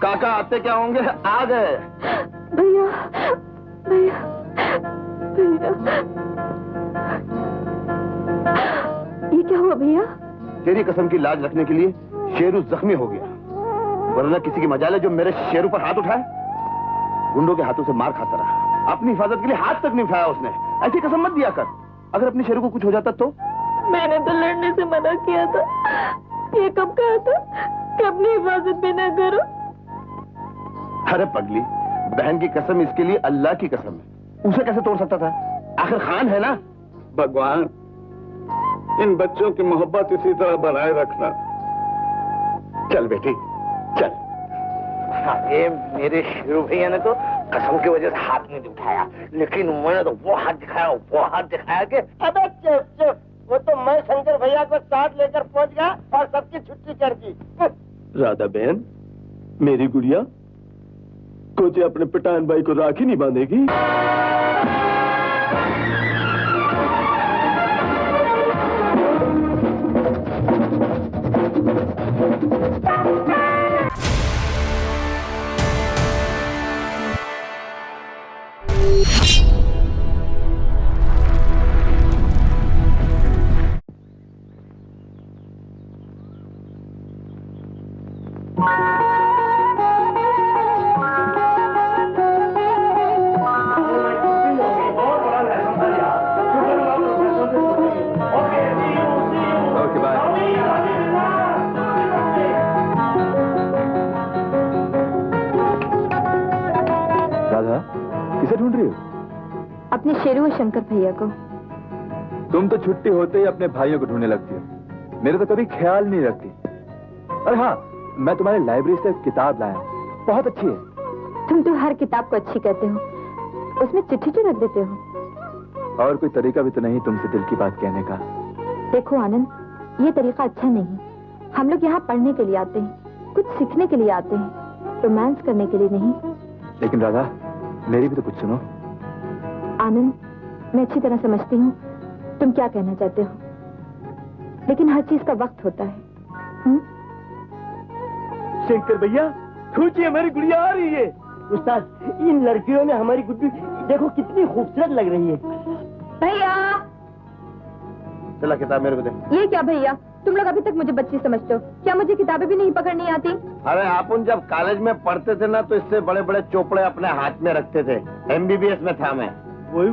काका आते क्या होंगे, आ गए। भैया भैया भैया, ये क्या हुआ भैया? तेरी कसम की लाज रखने के लिए शेरू जख्मी हो गया, वरना किसी की मजाल है जो मेरे शेरू पर हाथ उठाए। गुंडों के हाथों से मार खाता रहा, अपनी हिफाजत के लिए हाथ तक नहीं उठाया उसने। ऐसी कसम मत दिया कर, अगर अपने शेरू को कुछ हो जाता तो। मैंने तो लड़ने से मना किया था, ये कब कहा था कि अपनी हिफाजत भी न करो? अरे पगली, बहन की कसम इसके लिए अल्लाह की कसम है, उसे कैसे तोड़ सकता था? आखिर खान है ना। भगवान, इन बच्चों की मोहब्बत इसी तरह बनाए रखना। चल बेटी चल। ये मेरे शेरू भैया ने तो कसम की वजह से हाथ नहीं उठाया, लेकिन मैंने तो वो हाथ दिखाया कि अबे चुप चुप, वो तो मैं शंकर भैया को साथ लेकर पहुंच गया और सबकी छुट्टी कर दी। राधा बहन, मेरी गुड़िया कोचे अपने पिटान भाई को राखी नहीं बांधेगी? किसे ढूंढ रही हो? अपने शेरू और शंकर भैया को। तुम तो छुट्टी होते ही अपने भाइयों को ढूंढने लगती हो, मेरे तो कभी ख्याल नहीं रखती। अरे हाँ, मैं तुम्हारी लाइब्रेरी से एक किताब लाया हूं, बहुत अच्छी है। तुम तो हर किताब को अच्छी कहते हो, उसमें चिट्ठी क्यों रख देते हो? और कोई तरीका भी तो नहीं तुमसे दिल की बात कहने का? देखो आनंद, ये तरीका अच्छा नहीं। हम लोग यहाँ पढ़ने के लिए आते हैं, कुछ सीखने के लिए आते हैं, रोमांस करने के लिए नहीं। लेकिन राधा, मेरी भी तो कुछ सुनो। आनंद, मैं अच्छी तरह समझती हूँ तुम क्या कहना चाहते हो, लेकिन हर चीज का वक्त होता है। शंकर भैया, सोचिए हमारी गुड़िया आ रही है। उस्ताद, इन लड़कियों में हमारी गुड्डी देखो कितनी खूबसूरत लग रही है। भैया, चला किताब मेरे को दे। ये क्या भैया, तुम लोग अभी तक मुझे बच्ची समझते हो क्या? मुझे किताबें भी नहीं पकड़नी आती? अरे अपन जब कॉलेज में पढ़ते थे ना, तो इससे बड़े बड़े चोपड़े अपने हाथ में रखते थे। MBBS में था मैं। वही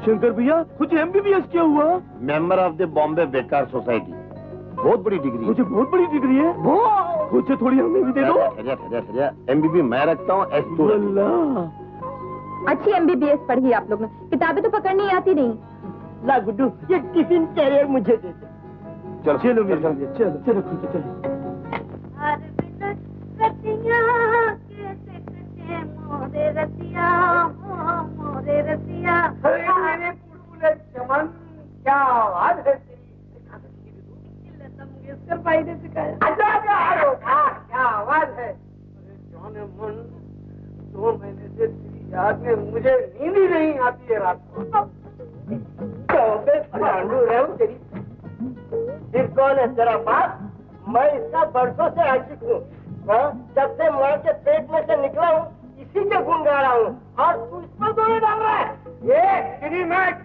शंकर भैया, कुछ MBBS क्या हुआ? मेंबर ऑफ द बॉम्बे बेकार सोसाइटी, बहुत बड़ी डिग्री। मुझे बहुत बड़ी डिग्री है। मुझे थोड़ी हमें भी दे दो। MBB मैं रखता हूँ, S2। अच्छी MBBS पढ़ी आप लोग ने, किताबें तो पकड़नी आती नहीं। ला गुड्डू, ये टिफिन कैरियर मुझे दे दे। चलो चलो चलो खुद चलो। मोरे रसिया, मोरे रसिया। मेरे बुलबुले चमन, क्या आवाज है तेरी। भाई ने सिखाया। क्या आवाज है। अरे जाने मन, 2 महीने से तेरी याद में मुझे नींद ही नहीं आती है रात को। पांडू रहे हूँ तेरी। फिर कौन है तेरा बाप? मैं इसका बरसों से आशिक हूँ। जब से माँ के पेट में से निकला हूँ, इसी के गुण गा रहा हूँ, और तू इस पर दोने डाल रहा है। ये तेरी मैच।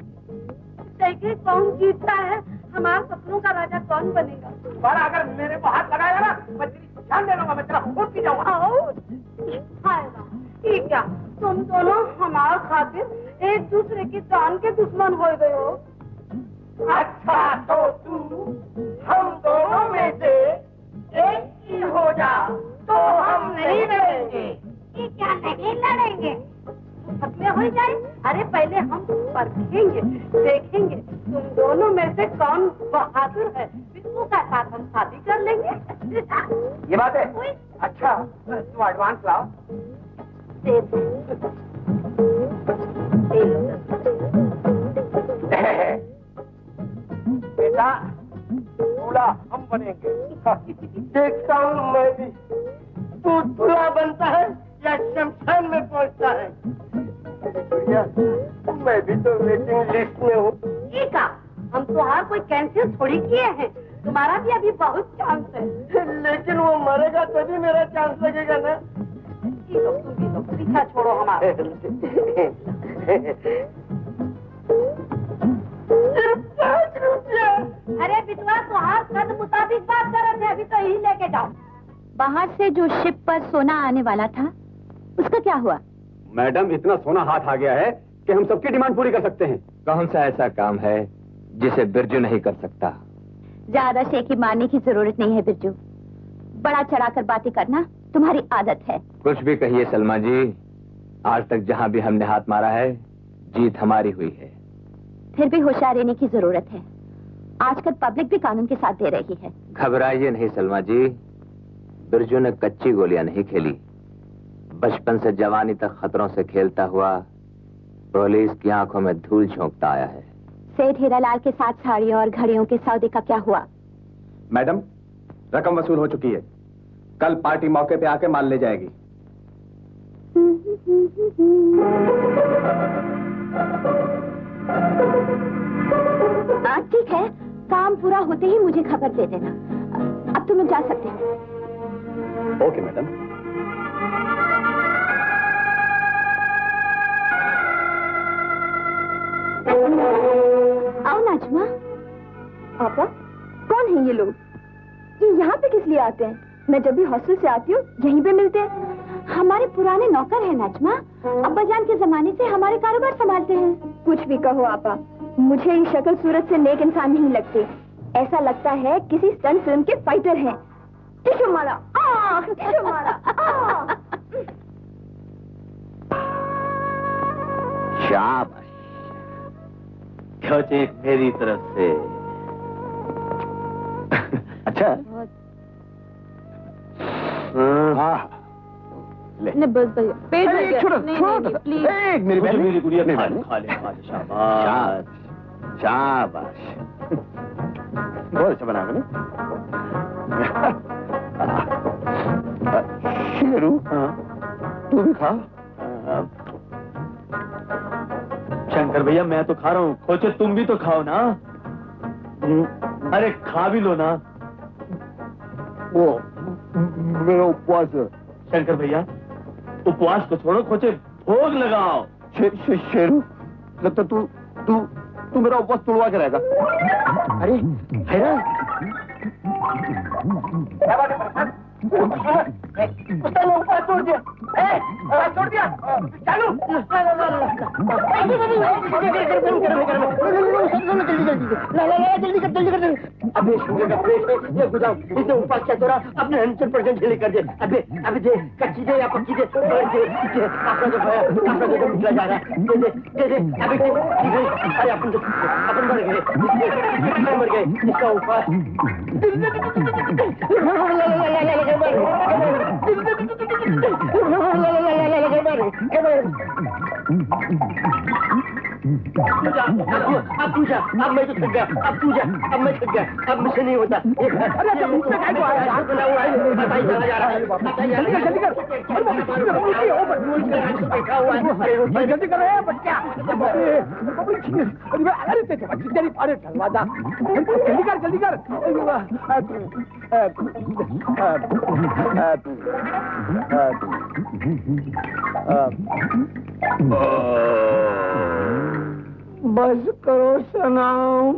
देखिए कौन जीतता है, हमारे सपनों का राजा कौन बनेगा। पर अगर मेरे को हाथ लगाएगा ना, मैं तेरी जान दे दूंगा, मैं तेरा खून पी जाऊंगा। ठीक क्या, तुम दोनों हमारे खातिर एक दूसरे की जान के दुश्मन हो गए हो। अच्छा तो तू हम दोनों में से एक ही हो जा, तो हम नहीं लड़ेंगे। ये क्या नहीं लड़ेंगे? में हो जाए। अरे पहले हम परखेंगे, देखेंगे तुम दोनों में से कौन बहादुर है, फिर उसका साथ हम शादी कर लेंगे। ये बात है। अच्छा तुम एडवांस लाओ। दे दो। बेटा दूल्हा हम बनेंगे। देखता हूँ मैं भी तू दूल्हा बनता है या शमशान में पहुँचता है। मैं भी तो वेटिंग लिस्ट में हूँ। ठीक है, हम तो हर कोई कैंसिल थोड़ी किए हैं, तुम्हारा भी अभी बहुत चांस है। लेकिन वो मरेगा तभी मेरा चांस लगेगा ना। पी लो, तुम पी लो, पीछा छोड़ो हमारा। सिर्फ 5 रुपया। अरे बिटवा तो हाथ कद मुताबिक बात कर रहे थे, अभी तो यही लेके जाओ। बाहर से जो शिप पर सोना आने वाला था उसका क्या हुआ? मैडम, इतना सोना हाथ आ गया है कि हम सबकी डिमांड पूरी कर सकते हैं। कौन सा ऐसा काम है जिसे बिरजू नहीं कर सकता? ज्यादा शेखी मारने की जरूरत नहीं है बिरजू, बड़ा चढ़ाकर बातें करना तुम्हारी आदत है। कुछ भी कहिए सलमा जी, आज तक जहाँ भी हमने हाथ मारा है जीत हमारी हुई है। फिर भी होशियार रहने की जरूरत है, आजकल पब्लिक भी कानून के साथ दे रही है। घबराइए नहीं सलमा जी, बिरजू ने कच्ची गोलियां नहीं खेली, बचपन से जवानी तक खतरों से खेलता हुआ पुलिस की आंखों में धूल झोंकता आया है। सेठ हीरालाल के साथ साड़ियों और घड़ियों के सौदे का क्या हुआ? मैडम, रकम वसूल हो चुकी है, कल पार्टी मौके पे आके माल ले जाएगी। ठीक है, काम पूरा होते ही मुझे खबर दे देना। अब तुम लोग जा सकते हो। Okay madam. आओ नाजमा। पापा, कौन है ये लोग? ये यहाँ पे किस लिए आते हैं? मैं जब भी हॉस्टल से आती हूँ यहीं पे मिलते हैं। हमारे पुराने नौकर हैं नाजमा, अब्बा जान के जमाने से हमारे कारोबार संभालते हैं। कुछ भी कहो आपा, मुझे ये शक्ल सूरत से नेक इंसान नहीं लगते, ऐसा लगता है किसी स्टंट फिल्म के फाइटर हैं। टिशू मारा, टिशू मारा। शाबाश, खोचे मेरी तरफ से। अच्छा, हाँ ले। बस भैया, पेट भर गया। छोड़ो, नहीं, छोड़ो, नहीं, नहीं, प्लीज। एक मेरी बहन, मेरी गुड़िया नहीं, खा नहीं। ले, खा ले, खा ले, शाबाश, शाबाश। बहुत अच्छा बना मैंने। शेरू, तू भी खा। शंकर भैया, मैं तो खा रहा हूँ, खोचे तुम भी तो खाओ ना। अरे खा भी लो ना। वो मेरा उपवास है। शंकर भैया, उपवास को छोड़ो, खोचे भोग लगाओ। शेरू, लगता तू तू तू मेरा उपवास तोड़वा के रहेगा। अरे हैरा, उसने उपवास तोड़ दिया। तोड़ दिया, चालू। जल्दी कर। अबे शुगर का पेट है, ये गुदाम, इसने उपवास क्या तोड़ा, अपने 100% झेले कर दे। अबे दे, कच्ची दे या पक्की दे, अपना जो निकला जा रहा है, दे। अबे अरे अपन मर गए, इसका उपवास। अब तू जा, अब मैं तो थक गया, अब तू जा, अब मैं थक गया, अब मुझसे नहीं होता। अरे मुझसे क्या हुआ है? बना हुआ है, बताइए चला जा रहा है। जल्दी कर, बैठा हुआ है, जल्दी कर रहे हैं बच्चा। अरे तेरी अरे दरवाजा, जल्दी कर। बस करो सनाम,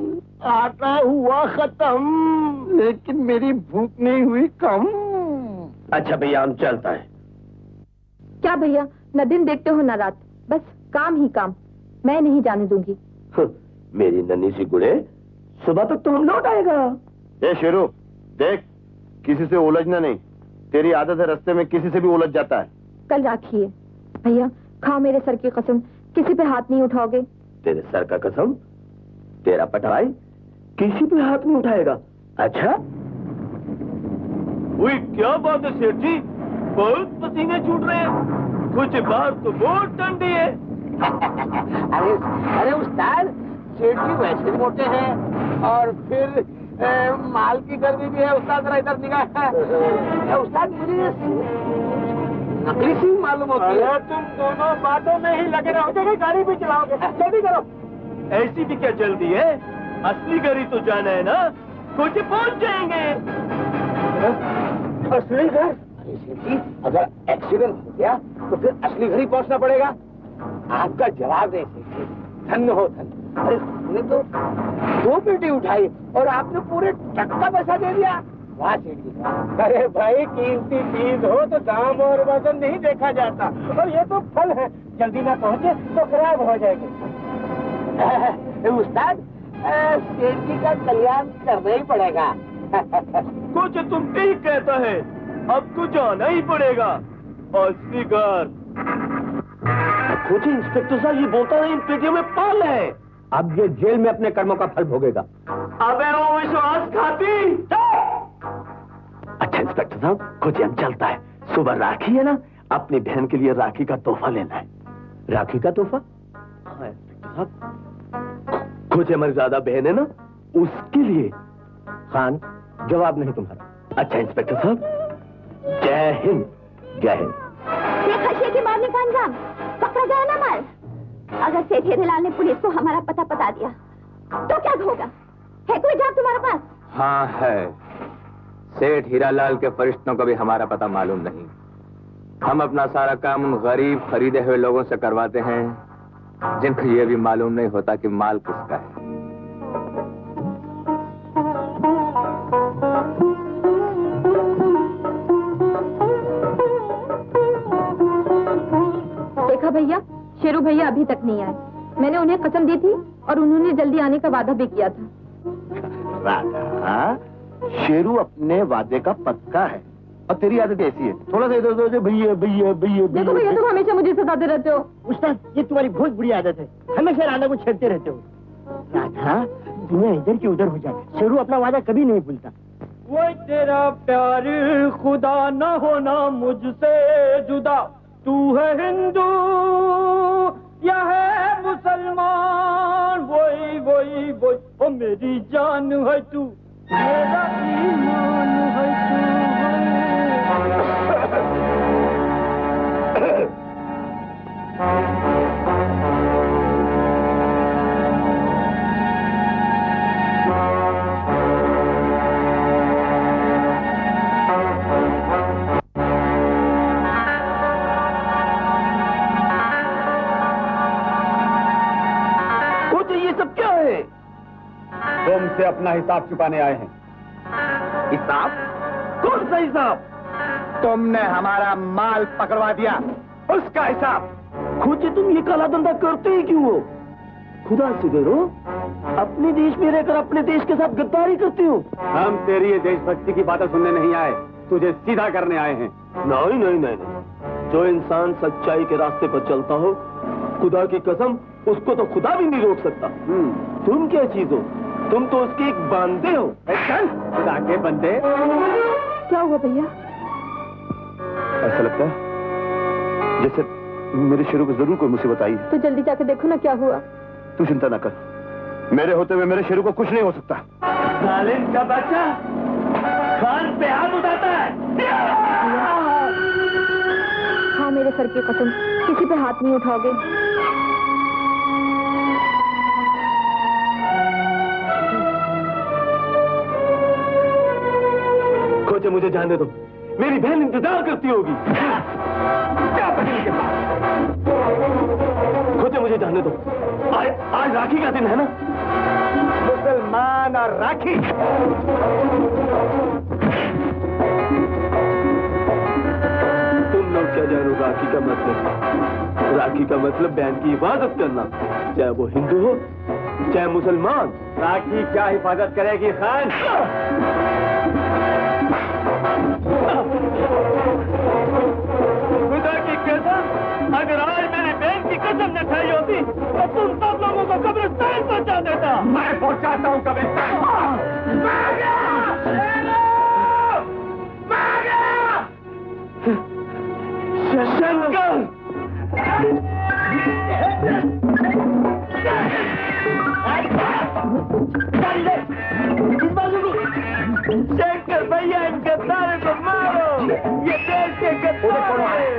आटा हुआ खत्म, लेकिन मेरी भूख नहीं हुई कम। अच्छा भैया, हम चलता है। क्या भैया, न दिन देखते हो न रात, बस काम ही काम। मैं नहीं जाने दूंगी। मेरी नन्ही सी गुड़े, सुबह तक तो हम लौट आएगा। ए शेरू, देख, किसी से उलझना नहीं, तेरी आदत है रास्ते में किसी से भी उलझ जाता है। कल राखी है भैया, खाओ मेरे सर की कसम, किसी पे हाथ नहीं उठाओगे। तेरे सर का कसम, तेरा पटाई किसी पे हाथ नहीं उठाएगा। अच्छा, वही क्या बात है सेठ जी, बहुत पसीने छूट रहे हैं, कुछ बात तो बहुत ठंडी है। अरे उस्ताद, सेठ जी वैसे मोटे हैं और फिर माल की गर्मी भी है। उस्ताद जरा इधर निगाह। उस्ताद मुझे नकली सी मालूम होती है। तुम दोनों बातों में ही लगे रहोगे, गाड़ी भी चलाओगे। जल्दी करो। ऐसी भी क्या जल्दी है, असली गरी तो जाना है ना, कुछ पहुंच जाएंगे। असली घर? अरे सेठ जी, अगर एक्सीडेंट हो गया तो फिर असली घर ही पहुंचना पड़ेगा। आपका जवाब नहीं सेठ जी, धन्य हो धन्य। अरे हमने तो 2 पेटी उठाई और आपने पूरे ट्रक का पैसा दे दिया। वाह सेठ जी। अरे भाई, कीमती चीज हो तो दाम और वजन नहीं देखा जाता, और ये तो फल है, जल्दी ना पहुंचे तो खराब हो जाएंगे। उस्ताद, सेठ जी का कल्याण करना ही पड़ेगा। कुछ तुम ठीक कहता है, अब तो जाना ही पड़ेगा असली घर। कुछ इंस्पेक्टर साहब, ये बोलता नहीं इन पेटियों में पाल है। अब ये जेल में अपने कर्मों का फल भोगेगा। अबे वो विश्वास खाती। अच्छा इंस्पेक्टर साहब, खोजियम चलता है। सुबह राखी है ना, अपनी बहन के लिए राखी का तोहफा लेना है। राखी का तोहफा? हाँ इंस्पेक्टर साहब, खोजियम ज्यादा बहन है ना, उसके लिए। खान, जवाब नहीं तुम्हारा। अच्छा इंस्पेक्टर साहब, जय हिंद। जय हिंद। देखा की मारने का अंजाम, पकड़ा गया ना माल। अगर सेठ हीरेलाल ने पुलिस को हमारा पता बता दिया तो क्या होगा? है कोई जवाब तुम्हारे पास? हाँ है। सेठ हीरालाल के फरिश्तों को भी हमारा पता मालूम नहीं। हम अपना सारा काम उन गरीब खरीदे हुए लोगों से करवाते हैं जिनको ये भी मालूम नहीं होता कि माल किसका है। देखा भैया, शेरू भैया अभी तक नहीं आए। मैंने उन्हें कसम दी थी और उन्होंने जल्दी आने का वादा भी किया था। राधा, शेरू अपने वादे का पक्का है, और तेरी आदत ऐसी है, थोड़ा सा इधर उधर भैया भैया भैया। देखो भैया, तुम हमेशा मुझे सताते रहते हो। उस्ताद, ये तुम्हारी बहुत बुरी आदत है, हमेशा राधा को छेड़ते रहते हो। राधा, दुनिया इधर की उधर हो जाए, शेरू अपना वादा कभी नहीं भूलता। वो तेरा प्यार खुदा न होना मुझसे जुदा, तू है हिंदू या है मुसलमान, वही वही वही, ओ मेरी जान है तू, मेरा ईमान है तुमसे अपना हिसाब चुकाने आए हैं। हिसाब? कौन सा हिसाब? तुमने हमारा माल पकड़वा दिया, उसका हिसाब। खोजे, तुम ये काला धंधा करते ही क्यों हो? खुदा से डरो, अपने देश में रहकर अपने देश के साथ गद्दारी करते हो। हम तेरी ये देशभक्ति की बातें सुनने नहीं आए, तुझे सीधा करने आए हैं। नहीं नहीं नहीं, जो इंसान सच्चाई के रास्ते पर चलता हो, खुदा की कसम, उसको तो खुदा भी नहीं रोक सकता। तुम क्या चीज हो? तुम तो उसके एक बंदे हो। चल, खुदा के बंदे। क्या हुआ भैया? ऐसा लगता है जैसे मेरे शेरू को जरूर कोई मुसीबत आई है। तो जल्दी जाकर देखो ना क्या हुआ। तू चिंता ना कर, मेरे होते हुए मेरे शेरू को कुछ नहीं हो सकता। जालिम का बच्चा खान पे हाथ उठाता है। हाँ, मेरे सर की कसम, किसी पे हाथ नहीं उठाओगे। खोजे, मुझे जाने दो, मेरी बहन इंतजार करती होगी। क्या बहन के पास? खोजे, मुझे जाने दो, आज राखी का दिन है ना। मुसलमान और राखी। तुम लोग क्या जानो राखी का मतलब? राखी का मतलब बहन की हिफाजत करना, चाहे वो हिंदू हो चाहे मुसलमान। राखी क्या हिफाजत करेगी खान? खुदा की कसम, अगर आज मेरी बहन की कसम न खाई होती तो तुम सब लोगों को कब्रिस्तान पहुंचा देता। मैं पहुंचाता हूँ कब्रिस्तान। शंकर! शंकर भैया, इन गद्दारों को मारो, ये देश के गद्दार हैं।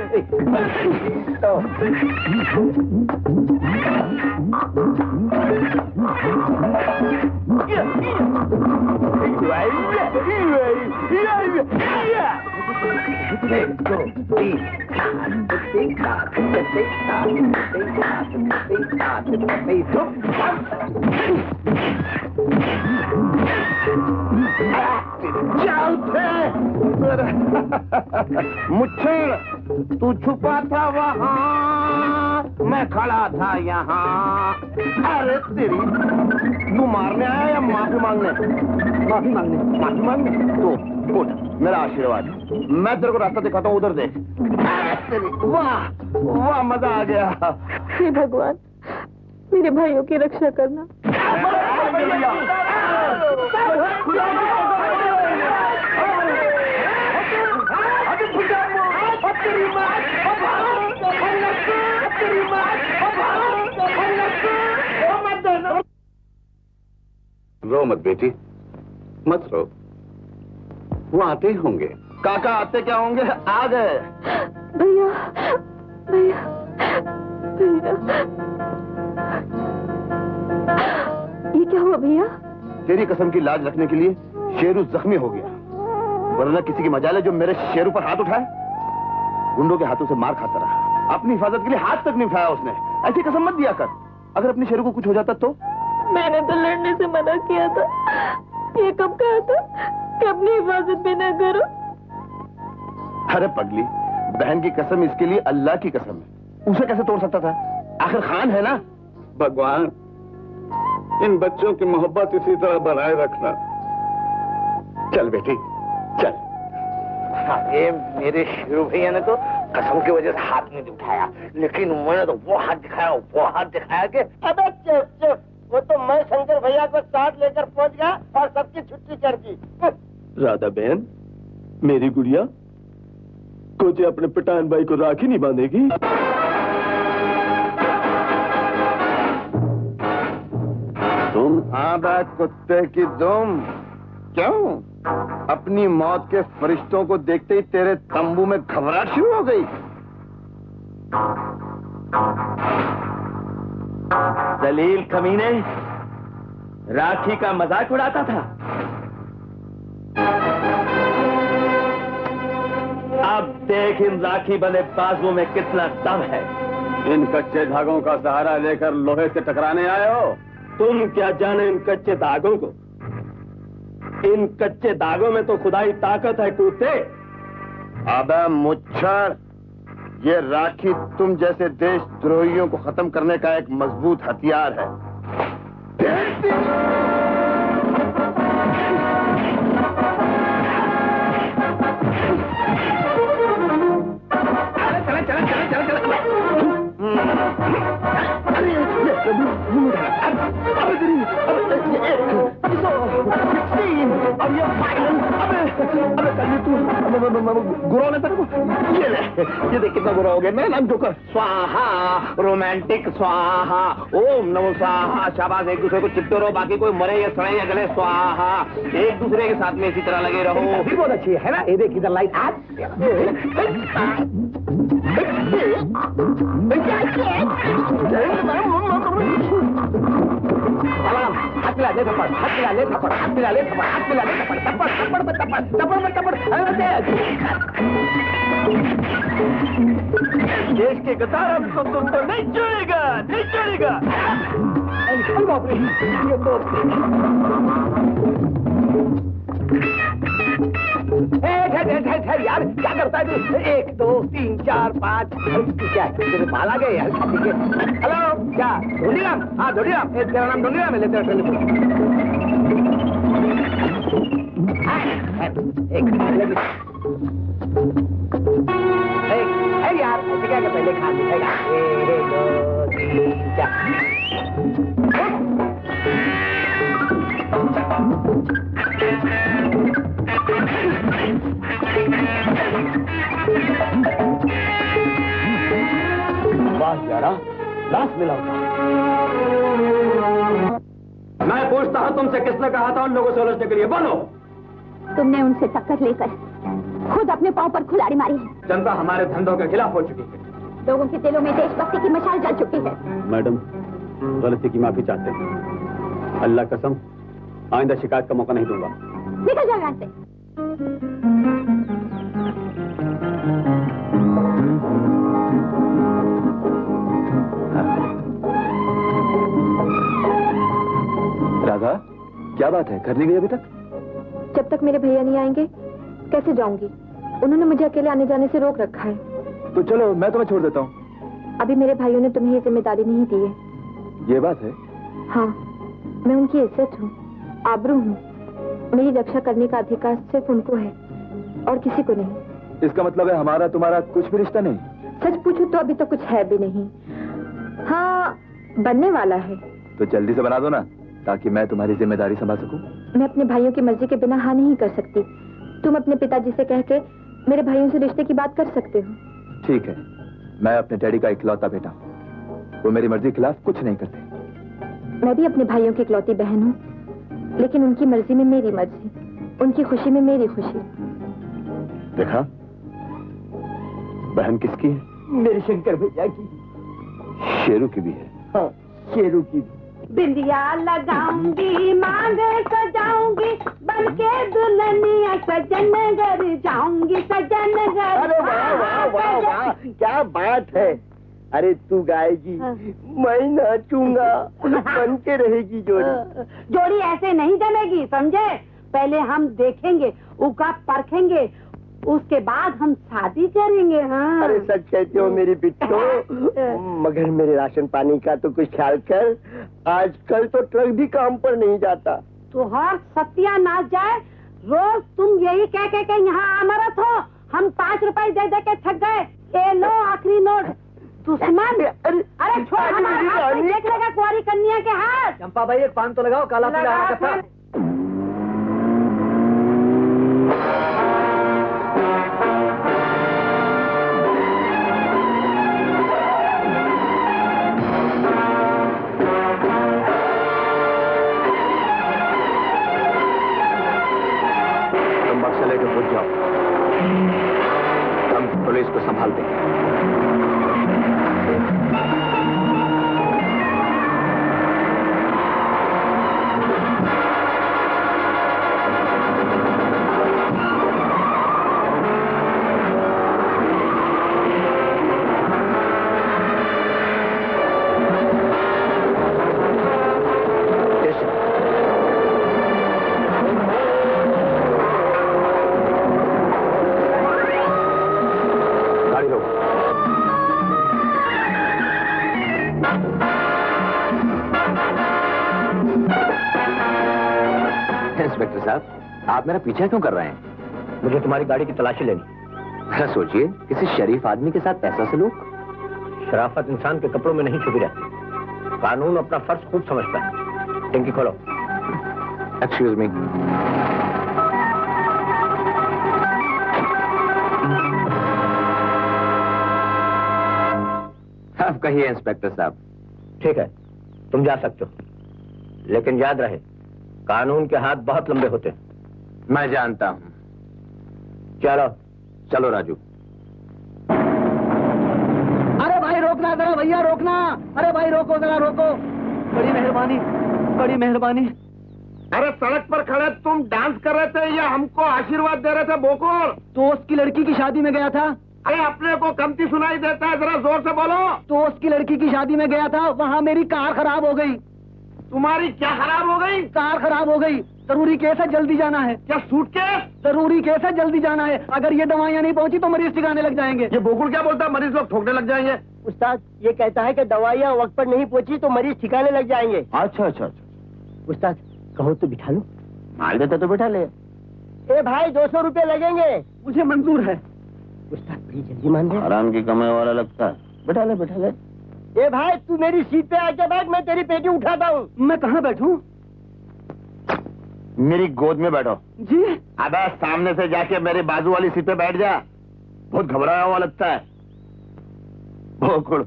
1 2 3 मुच्छड़ तू छुपा था वहाँ, मैं खड़ा था यहाँ। अरे तेरी, तू मारने आया या माफी मांगने? माफी मांगने। माफी मांगने? तो उठ, मेरा आशीर्वाद, मैं तेरे को रास्ता दिखाता हूँ, उधर देख। अरे तेरी, वाह वाह, मजा आ गया। हे भगवान, मेरे भाइयों की रक्षा करना। रो मत बेटी, मत रो, वो आते ही होंगे। काका आते क्या होंगे, आ गए। भैया भैया भैया, ये क्या हुआ भैया? तेरी कसम की लाज रखने के लिए शेरू जख्मी हो गया, वरना किसी की मजाल है जो मेरे शेरू पर हाथ उठाए। गुंडों के हाथों से मार खाता रहा, अपनी हिफाजत के लिए हाथ तक नहीं उठाया उसने। ऐसी कसम मत दिया कर, अगर अपने शेरू को कुछ हो जाता तो। मैंने तो लड़ने से मना किया था, ये कब कहा था कि अपनी हिफाजत भी न करो? अरे पगली, बहन की कसम इसके लिए अल्लाह की कसम है, उसे कैसे तोड़ सकता था? आखिर खान है ना। भगवान, इन बच्चों की मोहब्बत इसी तरह बनाए रखना। चल बेटी चल। ये मेरे शेरू भैया ने तो कसम की वजह से हाथ नहीं उठाया, लेकिन मैंने तो वो हाथ दिखाया कि अबे चुप चुप, वो तो मैं शंकर भैया को साथ लेकर पहुंच गया और सबकी छुट्टी कर दी। राधा बहन, मेरी गुड़िया, कोचे अपने पिटान भाई को राखी नहीं बांधेगी? तुम? हाँ बे कुत्ते की दुम, क्यों? अपनी मौत के फरिश्तों को देखते ही तेरे तंबू में घबराहट शुरू हो गई? जलील कमीने, राखी का मजाक उड़ाता था। अब देख इन राखी बने बाजुओं में कितना दम है। इन कच्चे धागों का सहारा लेकर लोहे से टकराने आए हो? तुम क्या जाने इन कच्चे धागों को? इन कच्चे धागों में तो खुदाई ताकत है कूदते। अबे मुच्छर, ये राखी तुम जैसे देशद्रोहियों को खत्म करने का एक मजबूत हथियार है। गुरु ने तेरे को ये देख कितना बुरा हो गया। मैं नाम जोकर स्वाहा, रोमांटिक स्वाहा, ओम नमो स्वाहा। शाबाश, एक दूसरे को चिपटे रहो, बाकी कोई मरे या सड़े या गले स्वाहा। एक दूसरे के साथ में इसी तरह लगे रहो। बहुत अच्छी है ना? ये देख इधर लाइट आज हाथ मिला ले थप्पड़, हाथ मिला ले थप्पड़, हाथ मिला ले थप्पड़, हाथ मिला ले थप्पड़, थप्पड़ थप्पड़ में थप्पड़, थप्पड़ में थप्पड़। देश के गद्दार हमको तुमको नहीं छोड़ेगा, नहीं छोड़ेगा। बाप रे, ये तो यार क्या करता है तू? 1 2 3 4 5 क्या है? तेरे बाल आ गए यार छाती के। हेलो, क्या धोनीराम? हाँ धोनीराम, तेरा नाम धोनीराम है? ले तेरा टेलीफोन। एक यार ऐसे क्या पहले खा दिखाएगा। 1 2 3 4। वाह यारा, लाश मिला होता। मैं पूछता हूँ तुमसे, किसने कहा था उन लोगों से उलझने के लिए? बोलो। तुमने उनसे टक्कर लेकर खुद अपने पांव पर कुल्हाड़ी मारी है। जनता हमारे धंधों के खिलाफ हो चुकी है। लोगों के दिलों में देशभक्ति की मशाल जल चुकी है। मैडम, गलती की माफी चाहते हैं। अल्लाह कसम, आइंदा शिकायत का मौका नहीं दूंगा। निकल जाओ यहाँ से। क्या बात है, घर नहीं गई अभी तक? जब तक मेरे भैया नहीं आएंगे कैसे जाऊंगी? उन्होंने मुझे अकेले आने जाने से रोक रखा है। तो चलो मैं तुम्हें छोड़ देता हूँ। अभी मेरे भाइयों ने तुम्हें ये जिम्मेदारी नहीं दी है। ये बात है? हाँ, मैं उनकी इज्जत हूँ, आबरू हूँ। मेरी रक्षा करने का अधिकार सिर्फ उनको है और किसी को नहीं। इसका मतलब है हमारा तुम्हारा कुछ भी रिश्ता नहीं? सच पूछूं तो अभी तो कुछ है भी नहीं। हाँ, बनने वाला है। तो जल्दी से बना दो ना, ताकि मैं तुम्हारी जिम्मेदारी संभाल सकूं। मैं अपने भाइयों की मर्जी के बिना हाँ नहीं कर सकती। तुम अपने पिताजी से कह के मेरे भाइयों से रिश्ते की बात कर सकते हो। ठीक है, मैं अपने डैडी का इकलौता बेटा हूँ, वो मेरी मर्जी के खिलाफ कुछ नहीं करते। मैं भी अपने भाइयों की इकलौती बहन हूँ, लेकिन उनकी मर्जी में मेरी मर्जी, उनकी खुशी में मेरी खुशी। देखा, बहन किसकी है? मेरे शंकर भैया की। शेरू की भी है। हाँ, शेरू की। बिंदिया लगाऊंगी, मांग सजाऊंगी, बनके दुल्हनिया सजन घर जाऊंगी, सजन घर। अरे वाह वाह वाह वाह, क्या बात है। अरे तू गाएगी, मैं नाचूंगा, बन के रहेगी जोड़ी। जोड़ी ऐसे नहीं जमेगी, समझे? पहले हम देखेंगे, उका परखेंगे, उसके बाद हम शादी करेंगे। हाँ। अरे सच कहते हो मेरी बिट्टो, मगर मेरे राशन पानी का तो कुछ ख्याल कर। आजकल तो ट्रक भी काम पर नहीं जाता। तो हर सत्यानाश जाए, रोज तुम यही कह के यहाँ अमरत हो। हम 5 रुपए दे दे के थक गए। ये लो आखिरी नोट। दुश्मन, अरे छोड़, हमारे हाथ में देख लेगा कुंवारी कन्या के हाथ। चंपा भाई एक पान तो लगाओ, काला पीला हरा कथा। तुम बक्सा लेकर पूछ जाओ, हम पुलिस को संभालते हैं। इंस्पेक्टर साहब, आप मेरा पीछा क्यों कर रहे हैं? मुझे तुम्हारी गाड़ी की तलाशी लेनी। सोचिए, किसी शरीफ आदमी के साथ ऐसा सलूक। शराफत इंसान के कपड़ों में नहीं छुपी रहती। कानून अपना फर्ज खूब समझता है। टंकी खोलो। Excuse me. आप कहिए इंस्पेक्टर साहब। ठीक है, तुम जा सकते हो, लेकिन याद रहे कानून के हाथ बहुत लंबे होते हैं। मैं जानता हूं। चलो चलो राजू। अरे भाई रोकना जरा, भैया रोकना। अरे भाई रोको जरा, रोको। बड़ी मेहरबानी, बड़ी मेहरबानी। अरे सड़क पर खड़े तुम डांस कर रहे थे या हमको आशीर्वाद दे रहे थे बोकोर? दोस्त की लड़की की शादी में गया था। अरे अपने को कमती सुनाई देता है, जरा जोर से बोलो। दोस्त की लड़की की शादी में गया था, वहाँ मेरी कार खराब हो गई। तुम्हारी क्या खराब हो गई? कार खराब हो गई। जरूरी केस है, जल्दी जाना है। क्या सूटकेस? जरूरी केस है, जल्दी जाना है। अगर ये दवाइयाँ नहीं पहुंची तो मरीज ठिकाने लग जाएंगे। ये बोकुल क्या बोलता है? मरीज लोग ठोकने लग जाएंगे। उस्ताद ये कहता है कि दवाइयाँ वक्त पर नहीं पहुंची तो मरीज ठिकाने लग जाएंगे। अच्छा अच्छा अच्छा। उस्ताद कहो तो बिठा लो। माल देता तो बैठा ले। ए भाई 200 रुपए लगेंगे। मुझे मंजूर है। उस्ताद बड़ी जल्दी मान दे। आराम की कमाई वाला लगता है। बैठा ले बैठा ले। ए भाई तू मेरी सीट पे आके बैठ, मैं तेरी पेटी उठाता हूँ। मैं कहाँ बैठूं? मेरी गोद में बैठो। जी। अबे सामने से जाके मेरी बाजू वाली सीट पे बैठ जा। बहुत घबराया हुआ लगता है। बोकुल,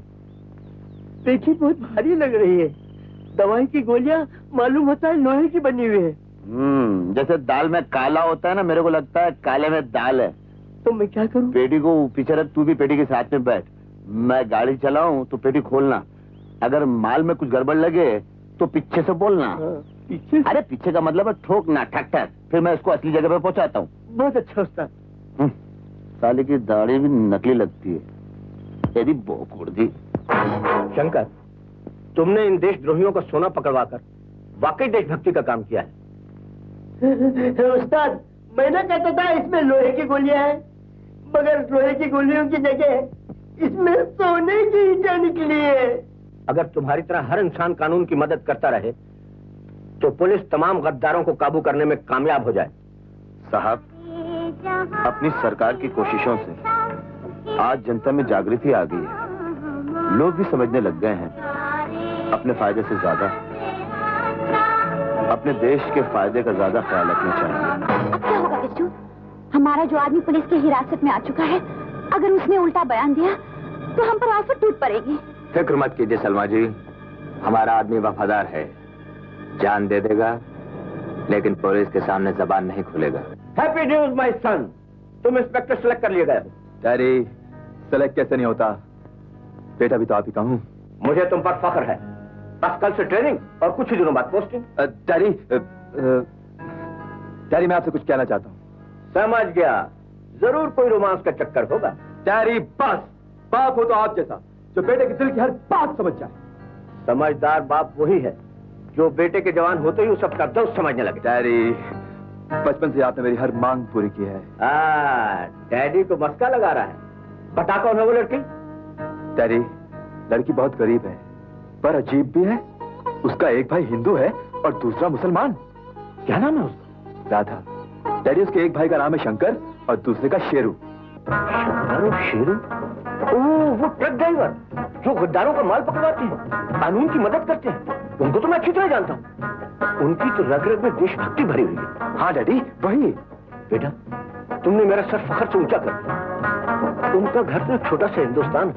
पेटी बहुत भारी लग रही है। दवाई की गोलियां मालूम होता है लोहे की बनी हुई है। जैसे दाल में काला होता है ना, मेरे को लगता है काले में दाल है। तो मैं क्या करूं? पेटी को पीछे रख, तू भी पेटी के साथ में बैठ। मैं गाड़ी चलाऊं तो पेटी खोलना। अगर माल में कुछ गड़बड़ लगे तो पीछे से बोलना। पीछे? अरे पीछे का मतलब है ठोकना, ठक ठक। फिर मैं इसको असली जगह पे पहुंचाता हूँ। बहुत अच्छा उस्ताद। साले की दाढ़ी भी नकली लगती है। यदि बोकुड़ दी। शंकर, तुमने इन देशद्रोहियों को सोना पकड़वाकर वाकई देशभक्ति का काम किया है। उस्ताद, मैं ना कहता था इसमें लोहे की गोलियां हैं, मगर लोहे की गोलियों की जगह इसमें सोने की ईंटें निकली है। अगर तुम्हारी तरह हर इंसान कानून की मदद करता रहे तो पुलिस तमाम गद्दारों को काबू करने में कामयाब हो जाए। साहब, अपनी सरकार की कोशिशों से आज जनता में जागृति आ गई है। लोग भी समझने लग गए हैं अपने फायदे से ज्यादा अपने देश के फायदे का ज्यादा ख्याल रखना चाहिए। अब क्या होगा किच्चू? हमारा जो आदमी पुलिस की हिरासत में आ चुका है, अगर उसने उल्टा बयान दिया तो हम पर आफत टूट पड़ेगी। फिक्र मत कीजिए सलमा जी, हमारा आदमी वफादार है, जान दे देगा लेकिन पुलिस के सामने जबान नहीं खुलेगा। हैप्पी न्यूज माय सन, तुम इंस्पेक्टर सेलेक्ट कर लिए गए हो। डैडी, सेलेक्ट कैसे नहीं होता, बेटा भी तो आप ही का हूँ। मुझे तुम पर फख्र है। बस कल से ट्रेनिंग और कुछ ही दिनों बाद पोस्टिंग। डैडी, डैडी मैं आपसे कुछ कहना चाहता हूँ। समझ गया, जरूर कोई रोमांस का चक्कर होगा। डैडी बस, बाप हो तो आप जैसा जो बेटे के दिल की हर बात समझ जाए। समझदार बाप वही है जो बेटे के जवान होते ही उस सबका दोस्त समझने लगे। डैडी, बचपन से आपने मेरी हर मांग पूरी की है। डैडी को मस्का लगा रहा है। बता कौन है वो लड़की? डैडी, लड़की बहुत गरीब है पर अजीब भी है। उसका एक भाई हिंदू है और दूसरा मुसलमान। क्या नाम है उसका? राधा। डैडी, उसके एक भाई का नाम है शंकर और दूसरे का शेरू। शेरू? ओह, वो ट्रक ड्राइवर जो गद्दारों का माल पकड़वाते हैं, कानून की मदद करते हैं, उनको तो मैं अच्छी तरह जानता हूँ। उनकी तो रग रग में देशभक्ति भरी हुई है। हाँ डैडी, वही। बेटा, तुमने मेरा सर फख्र से ऊंचा कर दिया। उनका घर तो एक छोटा सा हिंदुस्तान है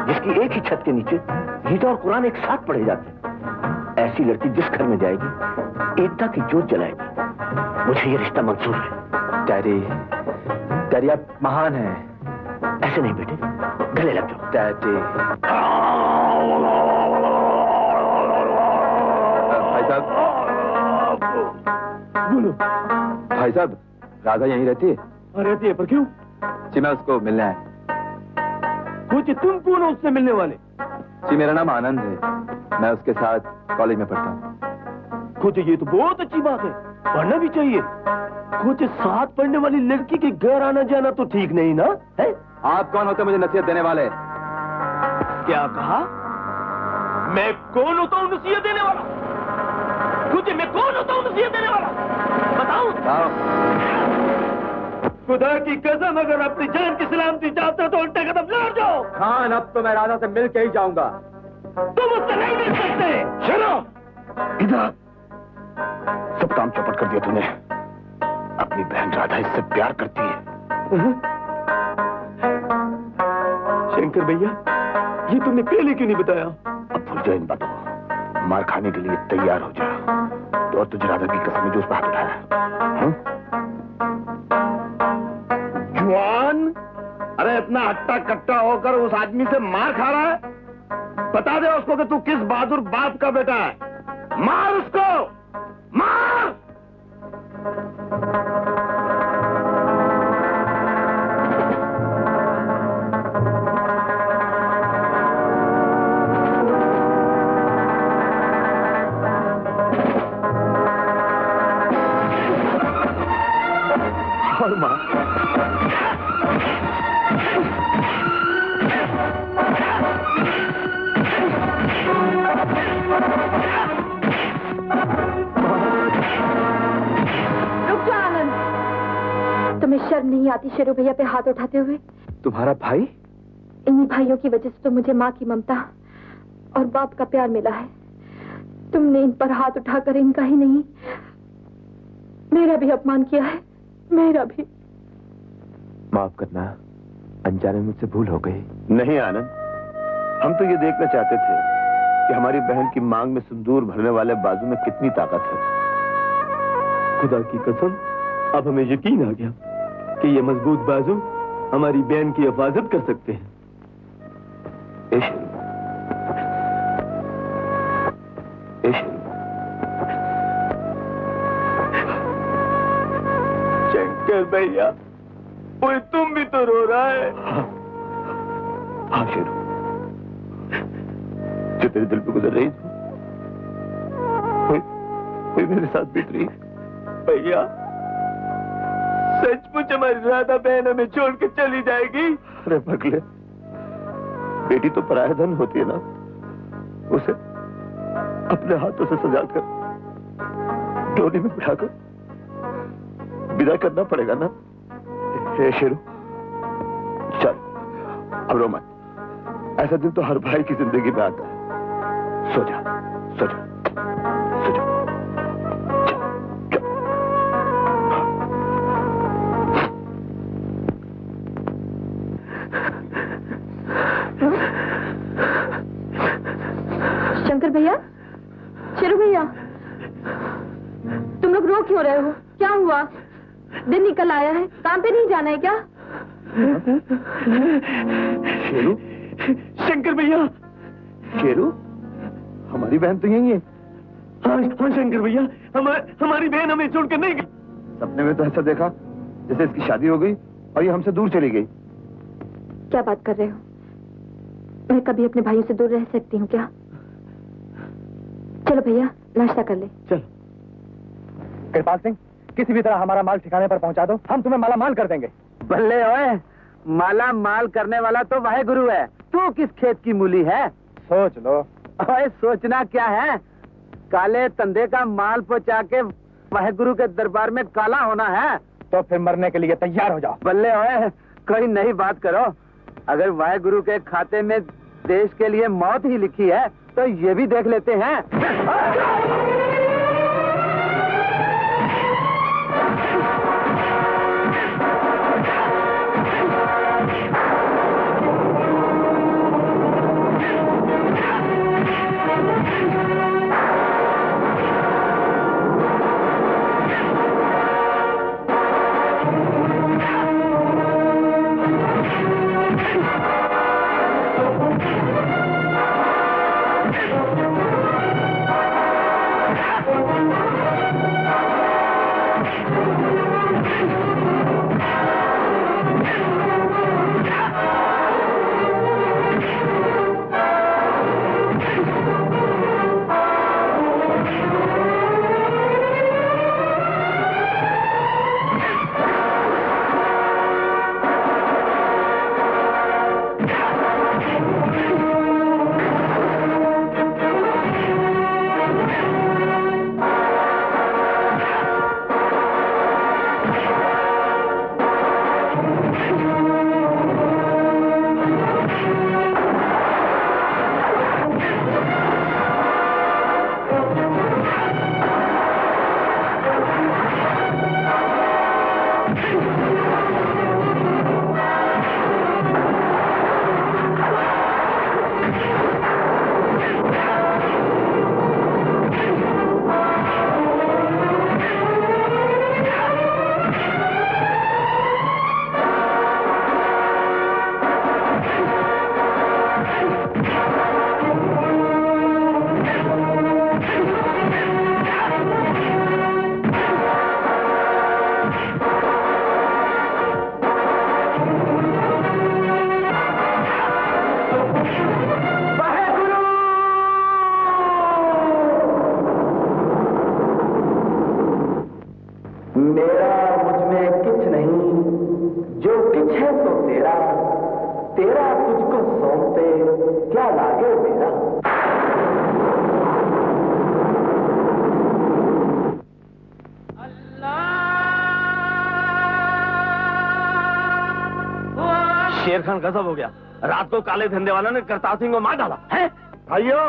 जिसकी एक ही छत के नीचे गीता और कुरान एक साथ पढ़े जाते हैं। ऐसी लड़की जिस घर में जाएगी एकता की जोत जलाएगी। मुझे ये रिश्ता मंजूर है। डैडी, डैडी आप महान हैं। ऐसे नहीं बेटे, गले लग जाओ। डैडी। भाई साहब, बोलो। भाई साहब, राधा यहीं रहती है? रहती है, पर क्यों? जी मैं उसको मिलने आया। सोचे तुम कौन हो उससे मिलने वाले? जी मेरा नाम आनंद है, मैं उसके साथ कॉलेज में पढ़ता हूँ। सोचे ये तो बहुत अच्छी बात है, पढ़ना भी चाहिए। सोचे साथ पढ़ने वाली लड़की के घर आना जाना तो ठीक नहीं ना है? आप कौन होते मुझे नसीहत देने वाले? क्या कहा? मैं कौन होता हूँ नसीहत देने वाला? सोचे मैं कौन होता हूँ नसीहत देने वाला? बताओ। खुदा की कसम, अगर अपनी जान की सलामती चाहते हो तो उल्टे कदम लौट जाओ। खान, अब तो मैं राधा से मिल के ही जाऊंगा। तुम उससे नहीं मिल सकते। चलो इधर, सब काम चौपट कर दिया तूने। अपनी बहन राधा इससे प्यार करती है। शंकर भैया, ये तुमने पहले क्यों नहीं बताया? अब भूल जाए इन बातों को, मार खाने के लिए तैयार हो जा। तो और तुझे राधा की कसम जो उस पर हाथ उठाया। जुआन, अरे इतना हट्टा कट्टा होकर उस आदमी से मार खा रहा है? बता दे उसको कि तू किस बहादुर बाप का बेटा है। मार उसको, मार। और मार। तुम्हें शर्म नहीं आती शेरू भैया पे हाथ उठाते हुए? तुम्हारा भाई? इन्हीं भाइयों की वजह से तो मुझे माँ की ममता और बाप का प्यार मिला है। तुमने इन पर हाथ उठाकर इनका ही नहीं मेरा भी अपमान किया है, मेरा भी। माफ करना, अनजाने में मुझसे भूल हो गई। नहीं आनंद, हम तो ये देखना चाहते थे कि हमारी बहन की मांग में सिंदूर भरने वाले बाजू में कितनी ताकत है। खुदा की कसम, अब हमें यकीन आ गया कि ये मजबूत बाजू हमारी बहन की हिफाजत कर सकते हैं। शंकर भैया, कोई तुम भी तो रो रहा है। हाँ शेरू, जो तेरे दिल पे गुजर रही थी, कोई मेरे साथ बीत रही है। भैया सचमुच हमारी राधा बहन हमें छोड़ के चली जाएगी? अरे पगले, बेटी तो पराया धन होती है ना, उसे अपने हाथों से सजाकर डोली में बिठाकर विदा करना पड़ेगा ना। हे शेरू, चल अब रो मत। ऐसा दिन तो हर भाई की जिंदगी में आता है। सो जा, सो जा, सो जा। शंकर भैया, शेरू भैया, तुम लोग रो क्यों रहे हो? क्या हुआ? दिन निकल आया है, काम पे नहीं जाना है क्या? शेरू, शंकर भैया, शेरू, हमारी बहन तो यही है। हाँ शंकर भैया, हमारी बहन हमें छोड़कर नहीं गई। सपने में तो ऐसा देखा जैसे इसकी शादी हो गई और ये हमसे दूर चली गई। क्या बात कर रहे हो? मैं कभी अपने भाइयों से दूर रह सकती हूँ क्या? चलो भैया, नाश्ता कर ले। चल कृपाल सिंह, किसी भी तरह हमारा माल ठिकाने पर पहुंचा दो, हम तुम्हें माला माल कर देंगे। बल्ले ओए, माला माल करने वाला तो वाहे गुरु है, तू किस खेत की मूली है? सोच लो। ओए सोचना क्या है? काले तंदे का माल पहुंचा के वाहे गुरु के दरबार में काला होना है तो फिर मरने के लिए तैयार हो जाओ। बल्ले ओए, कोई नई बात करो। अगर वाहे गुरु के खाते में देश के लिए मौत ही लिखी है तो ये भी देख लेते हैं। शेर खान गजब हो गया। रात को काले धंधे वालों ने करतार सिंह को मार डाला है। भाइयों,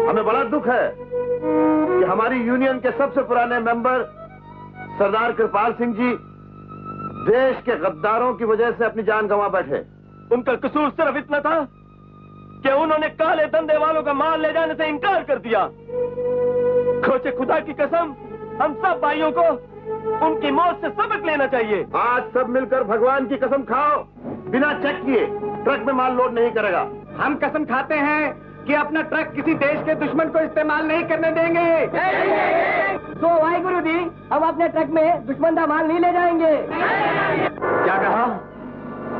हमें बड़ा दुख है कि हमारी यूनियन के सबसे पुराने मेंबर सरदार कृपाल सिंह जी देश के गद्दारों की वजह से अपनी जान गंवा बैठे। उनका कसूर सिर्फ इतना था कि उन्होंने काले धंधे वालों का माल ले जाने से इनकार कर दिया। खोचे खुदा की कसम, हम सब भाइयों को उनकी मौत से सबक लेना चाहिए। आज सब मिलकर भगवान की कसम खाओ, बिना चेक किए ट्रक में माल लोड नहीं करेगा। हम कसम खाते हैं कि अपना ट्रक किसी देश के दुश्मन को इस्तेमाल नहीं करने देंगे। तो वाहिगुरु जी, हम अपने ट्रक में दुश्मन का माल नहीं ले जाएंगे। क्या कहा?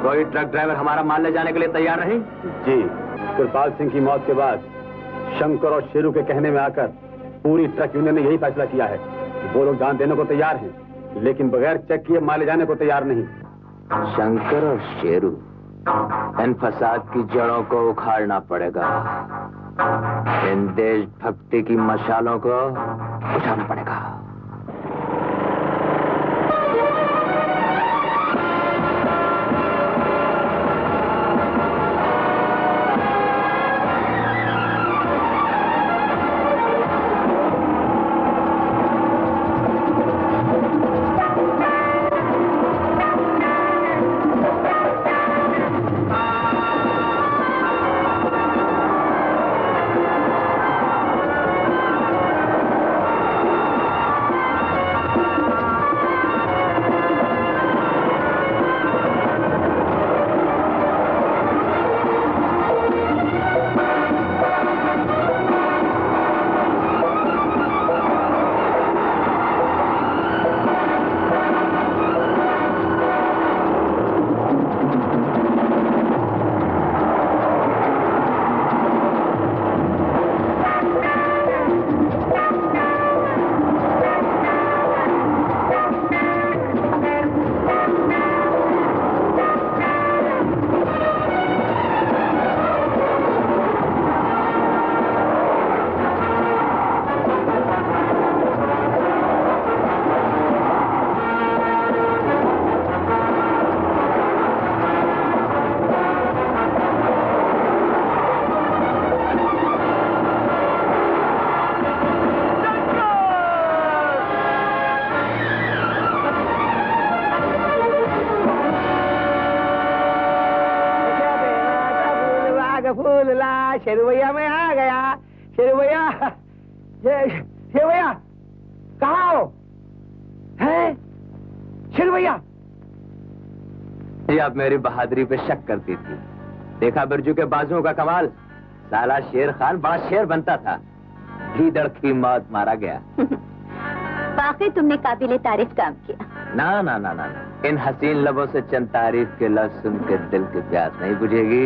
कोई ट्रक ड्राइवर हमारा माल ले जाने के लिए तैयार नहीं? जी, कृपाल सिंह की मौत के बाद शंकर और शेरू के कहने में आकर पूरी ट्रक यूनियन ने यही फैसला किया है वो लोग जान देने को तैयार हैं, लेकिन बगैर चेक किए माले जाने को तैयार नहीं। शंकर और शेरू, इन फसाद की जड़ों को उखाड़ना पड़ेगा। इन देशभक्ति की मशालों को बुझाना पड़ेगा। शेरू भैया मैं आ गया। शेरू भैया, शेरू भैया कहाँ हो? हैं? शेरू भैया, ये आप मेरी बहादुरी पे शक करती थी। देखा बिरजू के बाजुओं का कमाल। साला शेर खान बड़ा शेर बनता था, भीदड़ की मौत मारा गया। वाकई तुमने काबिले तारीफ काम किया। ना ना ना ना, इन हसीन लबों से चंद तारीफ के लफ्ज सुन के दिल की प्यास नहीं बुझेगी।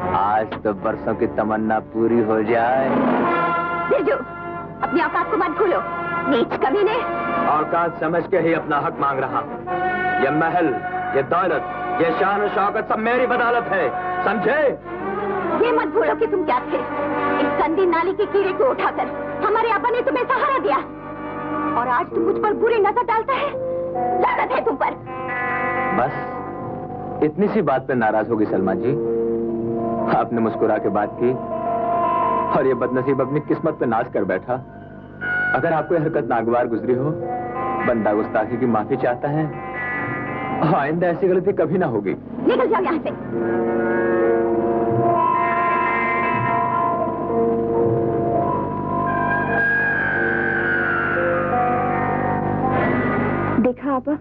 आज तो बरसों की तमन्ना पूरी हो जाए। बिरजू, अपनी औकात को मत भूलो, नीच कमीने। औकात समझ के ही अपना हक मांग रहा। ये महल, ये दौलत, ये शान और शौकत सब मेरी बदौलत है, समझे? ये मत भूलो कि तुम क्या थे। इस गंदी नाली के कीड़े को उठाकर हमारे अब्बा ने तुम्हें सहारा दिया, और आज तुम मुझ पर बुरी नजर डालता है। लानत है तुम पर। बस इतनी सी बात पे नाराज होगी सलमा जी? आपने मुस्कुरा के बात की और ये बदनसीब अपनी किस्मत पे नाज कर बैठा। अगर आपको यह हरकत नागवार गुजरी हो, बंदा गुस्ताखी की माफी चाहता है। आइंदा ऐसी गलती कभी ना होगी। निकल जाओ यहाँ से। देखा आपा,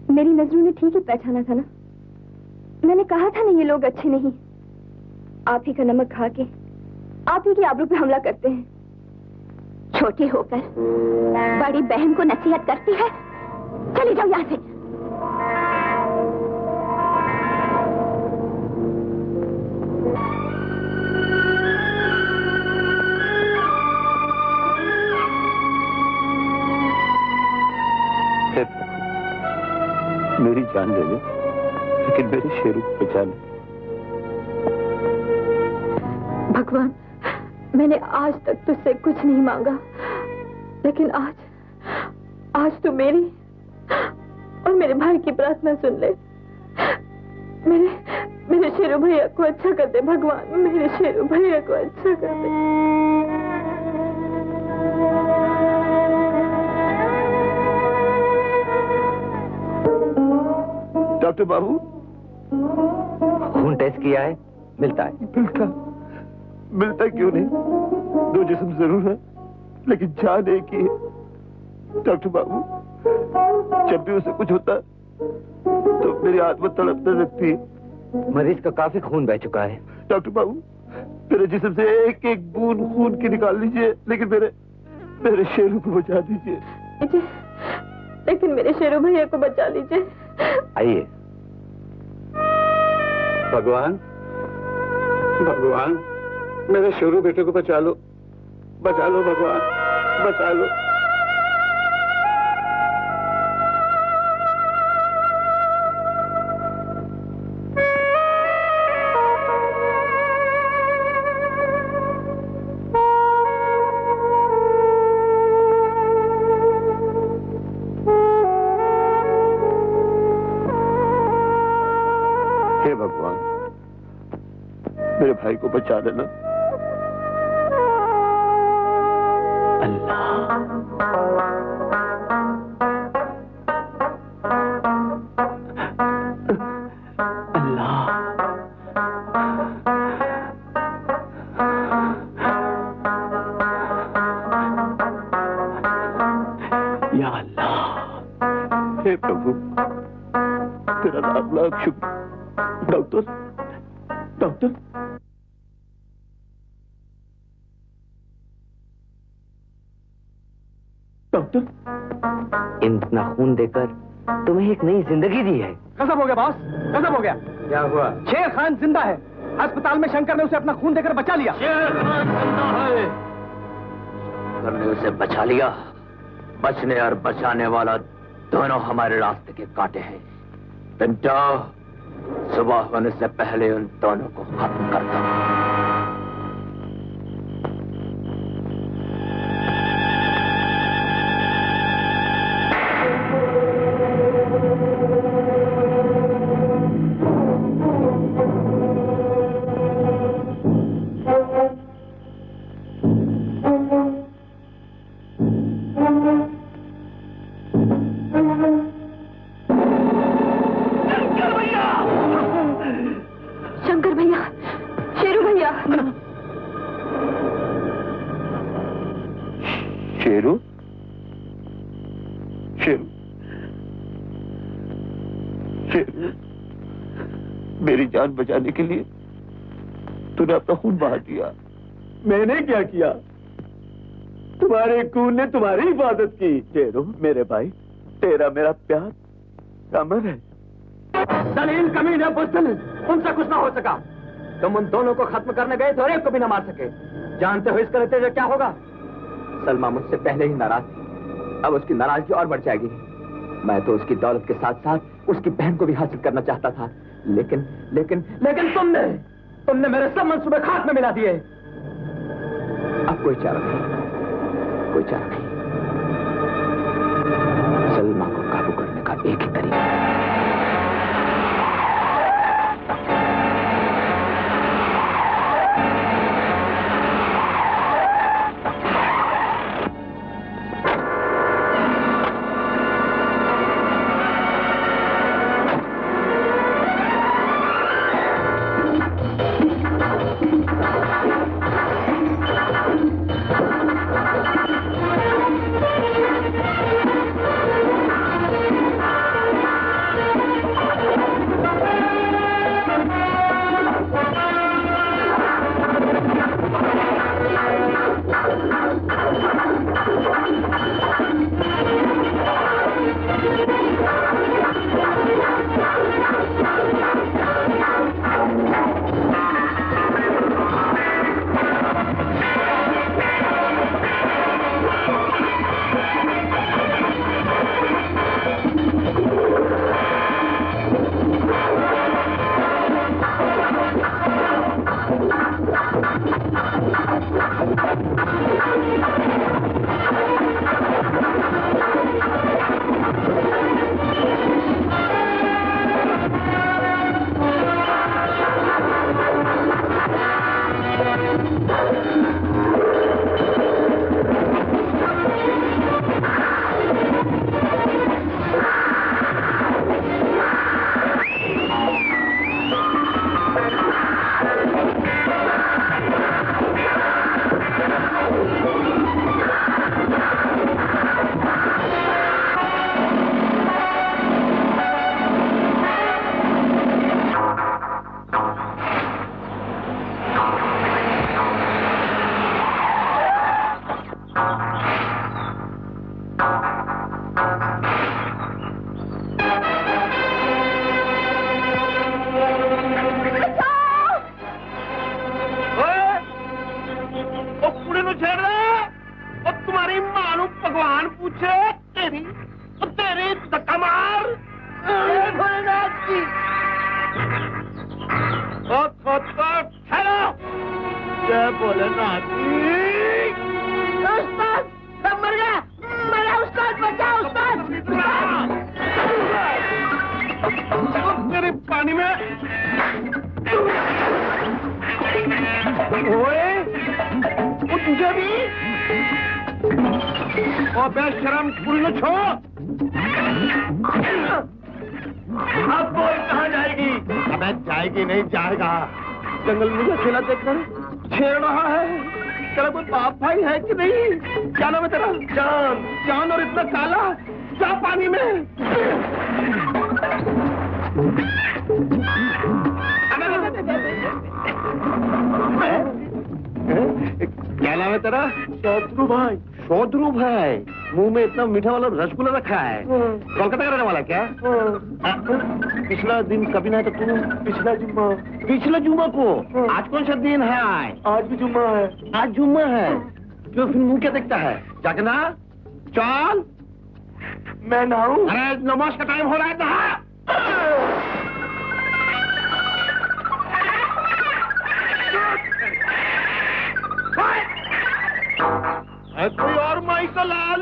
मेरी नजरों ने ठीक ही पहचाना था ना। मैंने कहा था ना ये लोग अच्छे नहीं। आप ही का नमक खा के आप ही की आबरू पे हमला करते हैं। छोटी होकर बड़ी बहन को नसीहत करती है। चली जाओ यहाँ से। मेरी जान ले ले, लेकिन मेरे शेरू को बचा ले। भगवान, मैंने आज तक तुझसे कुछ नहीं मांगा, लेकिन आज तो मेरी और मेरे भाई की प्रार्थना सुन ले। मेरे शेरू भैया को अच्छा कर दे भगवान, मेरे शेरू भैया को अच्छा कर दे। डॉक्टर बाबू, खून टेस्ट किया है? मिलता है? मिलता क्यों नहीं? दो जिस्म जरूर है, लेकिन जान एक ही है। डॉक्टर बाबू, जब भी उसे कुछ होता तो मेरी आत्मा तड़पने लगती है। मरीज का काफी खून बह चुका है। डॉक्टर बाबू, मेरे जिस्म से एक एक बूंद खून की निकाल लीजिए, लेकिन मेरे शेरू को बचा दीजिए। लेकिन मेरे शेरू भैया को बचा लीजिए। आइए। भगवान, भगवान, मेरे शेरू बेटे को बचा लो, बचा लो भगवान, बचा लो। मेरे भाई को बचा लेना। या अल्लाह, हे प्रभु, तेरा लाख लाख शुक्र। डॉक्टर, डॉक्टर, डॉक्टर, इतना खून देकर तुम्हें एक नई जिंदगी दी है। गजब हो गया बॉस, गजब हो गया। क्या हुआ? शेर खान जिंदा है। अस्पताल में शंकर ने उसे अपना खून देकर बचा लिया। ने उसे बचा लिया। बचने और बचाने वाला दोनों हमारे रास्ते के कांटे हैं। पिंटो, सुबह होने से पहले उन दोनों को खत्म कर दो। शंकर भैया, शेरू भैया। शेरू, शेरू, शेरू, मेरी जान बचाने के लिए तूने अपना खून बहा दिया। मैंने क्या किया? तुम्हारे खून ने तुम्हारी हिफाजत की। शेरू मेरे भाई, तेरा मेरा प्यार अमर है। दलील कमीने बुज़दिल, उनसे कुछ ना हो सका। तुम उन दोनों को खत्म करने गए तो एक को भी न मार सके। जानते हो इसके नतीजे क्या होगा? सलमा मुझसे पहले ही नाराज थी, अब उसकी नाराजगी और बढ़ जाएगी। मैं तो उसकी दौलत के साथ साथ उसकी बहन को भी हासिल करना चाहता था, लेकिन लेकिन लेकिन तुमने मेरे सब मंसूबे खाक में मिला दिए। अब कोई चारा नहीं, कोई चारा नहीं। सलमा को काबू करने का एक ही तरीका है। पानी में ओए, वो तुझे भी? ओ बेशरम कुल्लू छोड़! अब बोल कहाँ जाएगी? अबे जाएगी नहीं, जाएगा। जंगल मुझे अकेला देखकर छेड़ रहा है। तेरा कोई बाप भाई है कि नहीं? क्या नाम है तेरा? जान। जान, और इतना काला? जा पानी में। क्या नाम है तेरा? शत्रु भाई। शोधरू भाई, मुंह में इतना मीठा वाला रसगुल्ला रखा है। कोलकाता का रहने वाला क्या? पिछला दिन कभी ना तो तू पिछला जुम्मा को। आज कौन सा दिन है? आज भी जुम्मा है। आज जुम्मा है। तो फिर मुंह क्या देखता है? जाके ना, चल। मैं नहाऊं? अरे नमाज का टाइम हो रहा है, नहा। कोई और माई का लाल?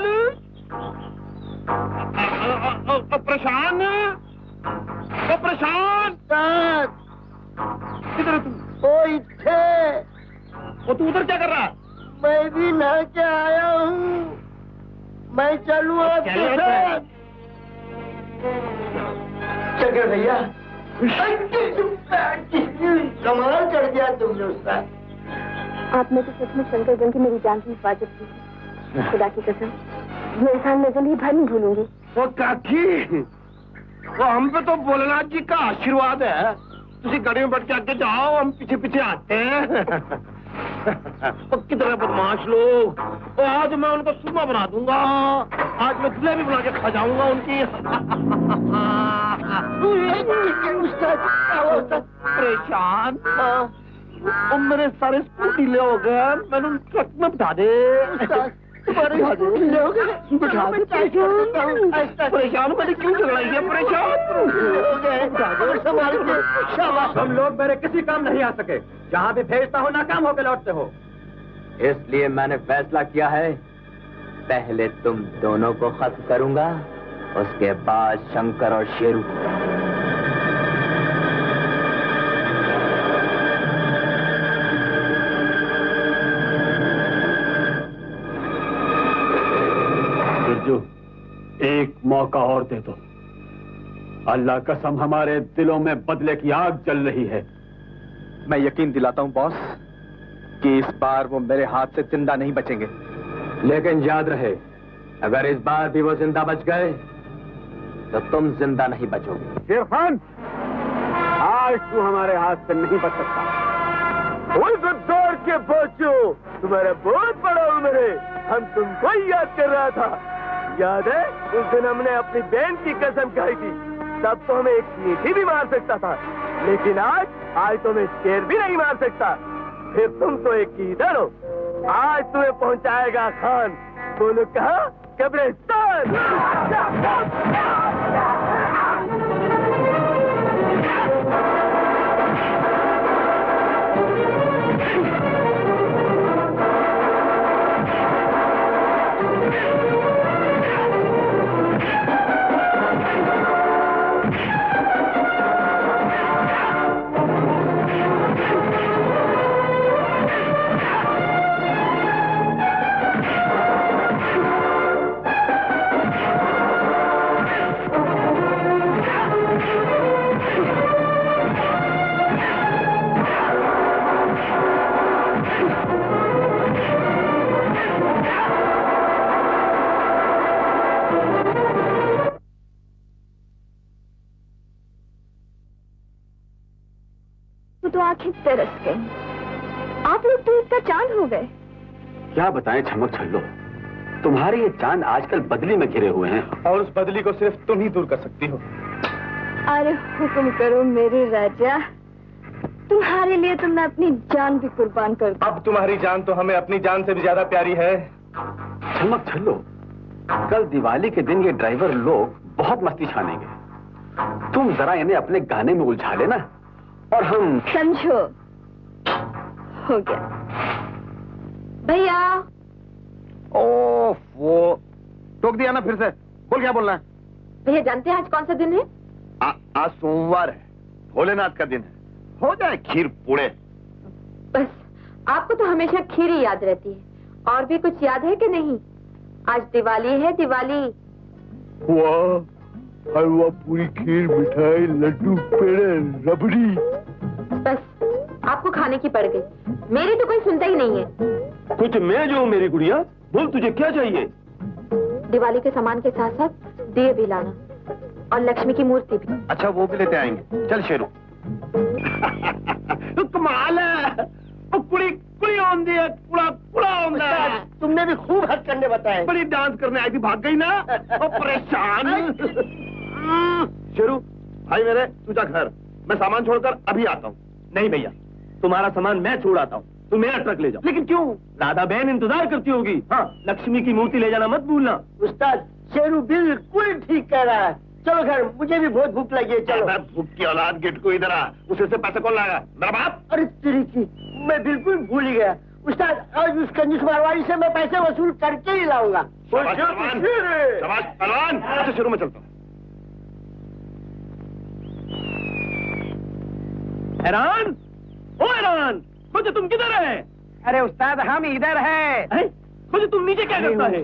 प्रशांत, किधर है तू? ओ इथे, वो तू उधर क्या कर रहा? मैं भी नहा के आया हूँ। मैं चलूँ आपके साथ? चल भैया, कमाल कर दिया तुमने उसका। आपने तो सच में शंकरगंज की मेरी जान की हिफाजत की है। खुदा की कसम, ये एहसान मैं जिंदगी भर नहीं भूलूंगी। वो काकी, वो हम पे तो भोलेनाथ जी का आशीर्वाद है। तुझे गाड़ी में बैठ के आगे जाओ, हम पीछे पीछे आते हैं। वो कितने बदमाश लोग। वो आज मैं उनको सुरमा बना दूंगा। आज मैं दूल्हे भी बना के खा जाऊंगा उनकी। परेशान, वो मेरे सारे स्कूल ढीले हो गए। मैंने उन ट्रक में बिठा दे। बिठा दे। परेशान, मैंने क्यों झगड़ा किया? परेशान। तुम लोग मेरे किसी काम नहीं आ सके। जहाँ भी भेजता हो नाकाम होकर लौटते हो। इसलिए मैंने फैसला किया है, पहले तुम दोनों को खत्म करूंगा, उसके बाद शंकर और शेरू को। एक मौका और दे दो। अल्लाह कसम, हमारे दिलों में बदले की आग जल रही है। मैं यकीन दिलाता हूं बॉस कि इस बार वो मेरे हाथ से जिंदा नहीं बचेंगे। लेकिन याद रहे, अगर इस बार भी वो जिंदा बच गए तो तुम जिंदा नहीं बचोगे। शेर खान, आज तू हमारे हाथ से नहीं बच सकता। वो गद्दार के बच्चों, तुम्हारा बहुत बड़ा उम्र है। हम तुमको ही याद कर रहा था। याद है उस दिन हमने अपनी बहन की कसम खाई थी। तब तो हमें एक चींटी भी मार सकता था, लेकिन आज तो मैं शेर भी नहीं मार सकता। फिर तुम तो एक कीदड़ हो। आज तुम्हें पहुंचाएगा खान। बोलो कहाँ? कब्रिस्तान। तो आंखें तरस गई। आप लोग तो इसका चांद हो गए। क्या बताएं छमक छल्लो, तुम्हारे ये चांद आजकल बदली में घिरे हुए हैं। और उस बदली को सिर्फ तुम ही दूर कर सकती हो। अरे हुक्म करो मेरे राजा, तुम्हारे लिए तो मैं अपनी जान भी कुर्बान कर दूं। अब तुम्हारी जान तो हमें अपनी जान से भी ज्यादा प्यारी है। छमक छल्लो, कल दिवाली के दिन ये ड्राइवर लोग बहुत मस्ती छानेंगे। तुम जरा इन्हें अपने गाने में उलझा लेना और हम समझो। हो गया भैया। ओह, वो टोक दिया ना फिर से। बोल, क्या बोलना है? भैया जानते हैं आज कौन सा दिन है? आज सोमवार है, भोलेनाथ का दिन है। हो जाए खीर पूड़े। बस आपको तो हमेशा खीर ही याद रहती है। और भी कुछ याद है कि नहीं? आज दिवाली है, दिवाली। वाह, हलवा, पूरी, खीर, मिठाई, लड्डू, पेड़े, रबड़ी। बस आपको खाने की पड़ गई, मेरी तो कोई सुनता ही नहीं है। कुछ मैं जो हूँ मेरी गुड़िया, बोल तुझे क्या चाहिए? दिवाली के सामान के साथ साथ दिए भी लाना, और लक्ष्मी की मूर्ति भी। अच्छा, वो भी लेते आएंगे। चल शेरू। कमाल है, कुड़ी कुड़ी होंदी है, कुड़ा कुड़ा होंदा है। तुमने भी खूब हद करने बताए। बड़ी डांस करने आई थी, भाग गई ना। परेशान। शेरू भाई मेरे, तू जा घर, मैं सामान छोड़कर अभी आता हूँ। नहीं भैया, तुम्हारा सामान मैं छोड़ आता हूँ, तुम मेरा ट्रक ले जाओ। लेकिन क्यों? राधा बहन इंतजार करती होगी। हाँ, लक्ष्मी की मूर्ति ले जाना मत भूलना। उस्ताद, शेरू बिल्कुल ठीक कह रहा है। चलो घर, मुझे भी बहुत भूख लगी है। चलो। भूख की औलाद, गिट को इधर आ। उसे से पैसे कौन लाएगा? मेरा बाप। अरे तेरी की, मैं बिल्कुल भूल ही गया। उस्ताद, आज उस कंजूस मारवाड़ी से मैं पैसे वसूल करके ही लाऊंगा। शाबाश पहलवान, शाबाश पहलवान। अच्छा शुरू में चलता हूँ। हैरान, ओ हैरान, खोजे तुम किधर है? अरे उस्ताद, हम इधर है। खोजे तुम नीचे क्या करता है?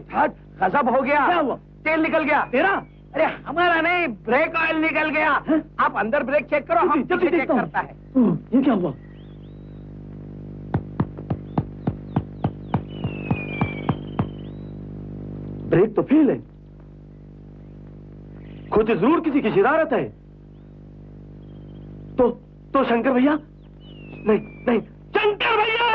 गजब हो गया। क्या हुआ? तेल निकल गया। तेरा? अरे हमारा नहीं, ब्रेक ऑयल निकल गया। आप अंदर ब्रेक चेक करो, हम जल्दी पीछे चेक देखता हूँ। करता है। ये क्या हुआ? ब्रेक तो फेल है। खोजे जरूर किसी की शरारत है। तो शंकर भैया? नहीं नहीं, शंकर भैया!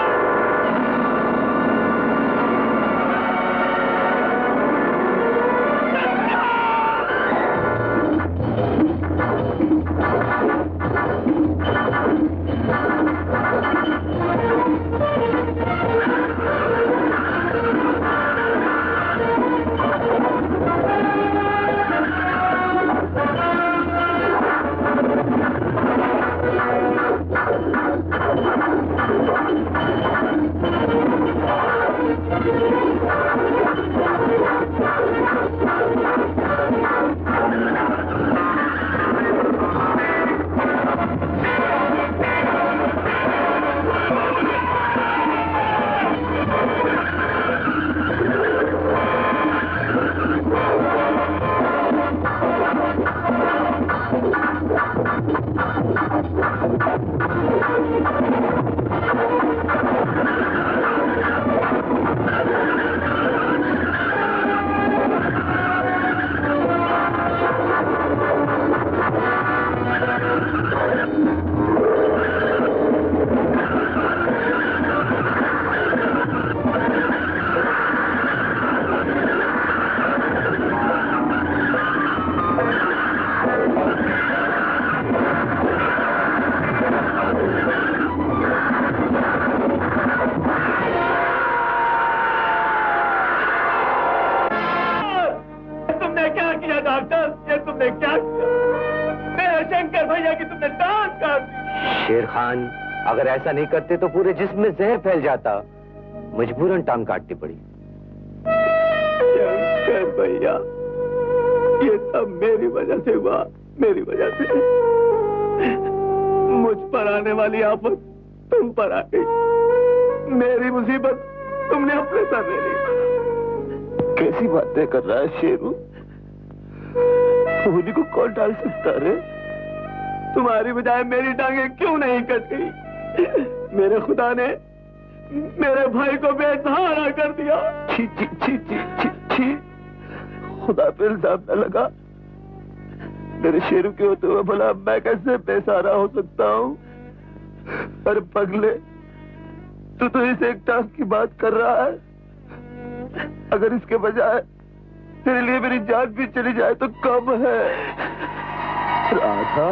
शेर खान, अगर ऐसा नहीं करते तो पूरे जिस्म में जहर फैल जाता। मजबूरन टांग काटनी पड़ी। शंकर भैया, ये सब मेरी वजह से हुआ, मेरी वजह से। मुझ पर आने वाली आफत तुम पर आ गई। मेरी मुसीबत तुमने अपने सर ले ली। कैसी बातें कर रहा है शेरू? होली को कौन डाल सकता रे? तुम्हारी बजाय मेरी टांगे क्यों नहीं कट गई? मेरे खुदा ने मेरे भाई को बेसहारा कर दिया। छी छी छी छी छी छी, खुदा पे इल्जाम न लगा। मेरे शेरू के होते हुए भला मैं कैसे बेसहारा हो सकता हूँ? अरे पगले, तू तो इस एक टांग की बात कर रहा है। अगर इसके बजाय तेरे लिए मेरी जान भी चली जाए तो कम है। राधा,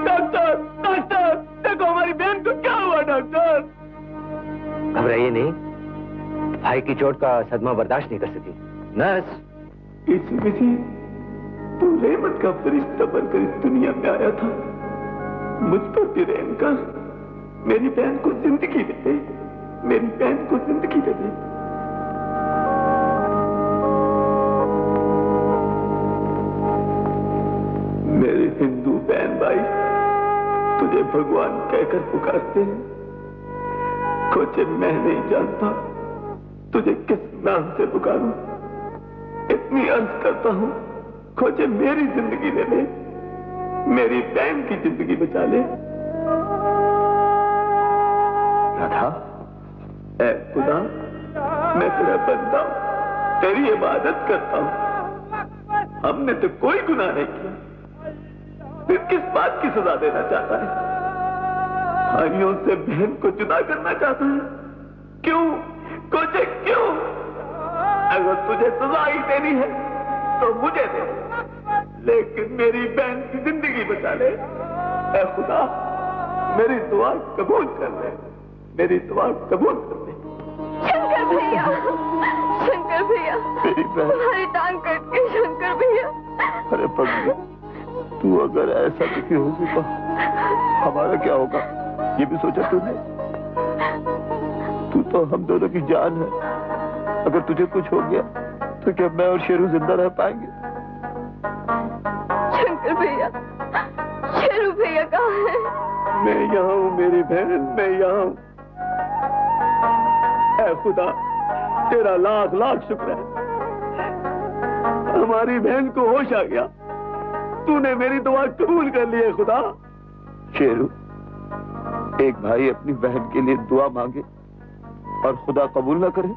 डॉक्टर, डॉक्टर, देखो हमारी बहन को क्या हुआ डॉक्टर? घबराइए नहीं, भाई की चोट का सदमा बर्दाश्त नहीं कर सकी। नर्स, इसी वजह तू रहमत का फरिश्ता बनकर इस दुनिया में आया था। मुझ पर भी रहम कर, मेरी बहन को जिंदगी दे दे, मेरी बहन को जिंदगी दे दे। मेरे हिंदू बहन भाई, तुझे भगवान कहकर पुकारते हैं। खोचे मैं नहीं जानता तुझे किस नाम से पुकारूं। इतनी अर्ज करता हूं, खोचे मेरी जिंदगी ले ले, मेरी बहन की जिंदगी बचा ले। राधा, ऐ खुदा, मैं तेरा बंदा हूं, तेरी इबादत करता हूं। हमने तो कोई गुनाह नहीं किया, फिर किस बात की सजा देना चाहता है? भाइयों से बहन को जुदा करना चाहता है? क्यों? कोचे क्यों? अगर तुझे सजा ही देनी है तो मुझे दे, लेकिन मेरी बहन की जिंदगी बचा ले। ऐ खुदा, मेरी दुआ कबूल कर ले, मेरी दुआ कबूल कर ले। शंकर भैया, शंकर भैया, मेरी बहन, तुम्हारी टांग कट के शंकर भैया। अरे पगली, तू अगर ऐसा दुखी होगी तो हमारा क्या होगा, ये भी सोचा तूने? तू तो हम दोनों की जान है। अगर तुझे कुछ हो गया तो क्या मैं और शेरू जिंदा रह पाएंगे? शंकर भैया, शेरू भैया कहाँ है? मैं यहाँ हूँ मेरी बहन, मैं यहाँ हूँ। ऐ खुदा, तेरा लाख लाख शुक्र है, हमारी बहन को होश आ गया। तूने मेरी दुआ कबूल कर ली है खुदा। शेरू, एक भाई अपनी बहन के लिए दुआ मांगे और खुदा कबूल ना करे?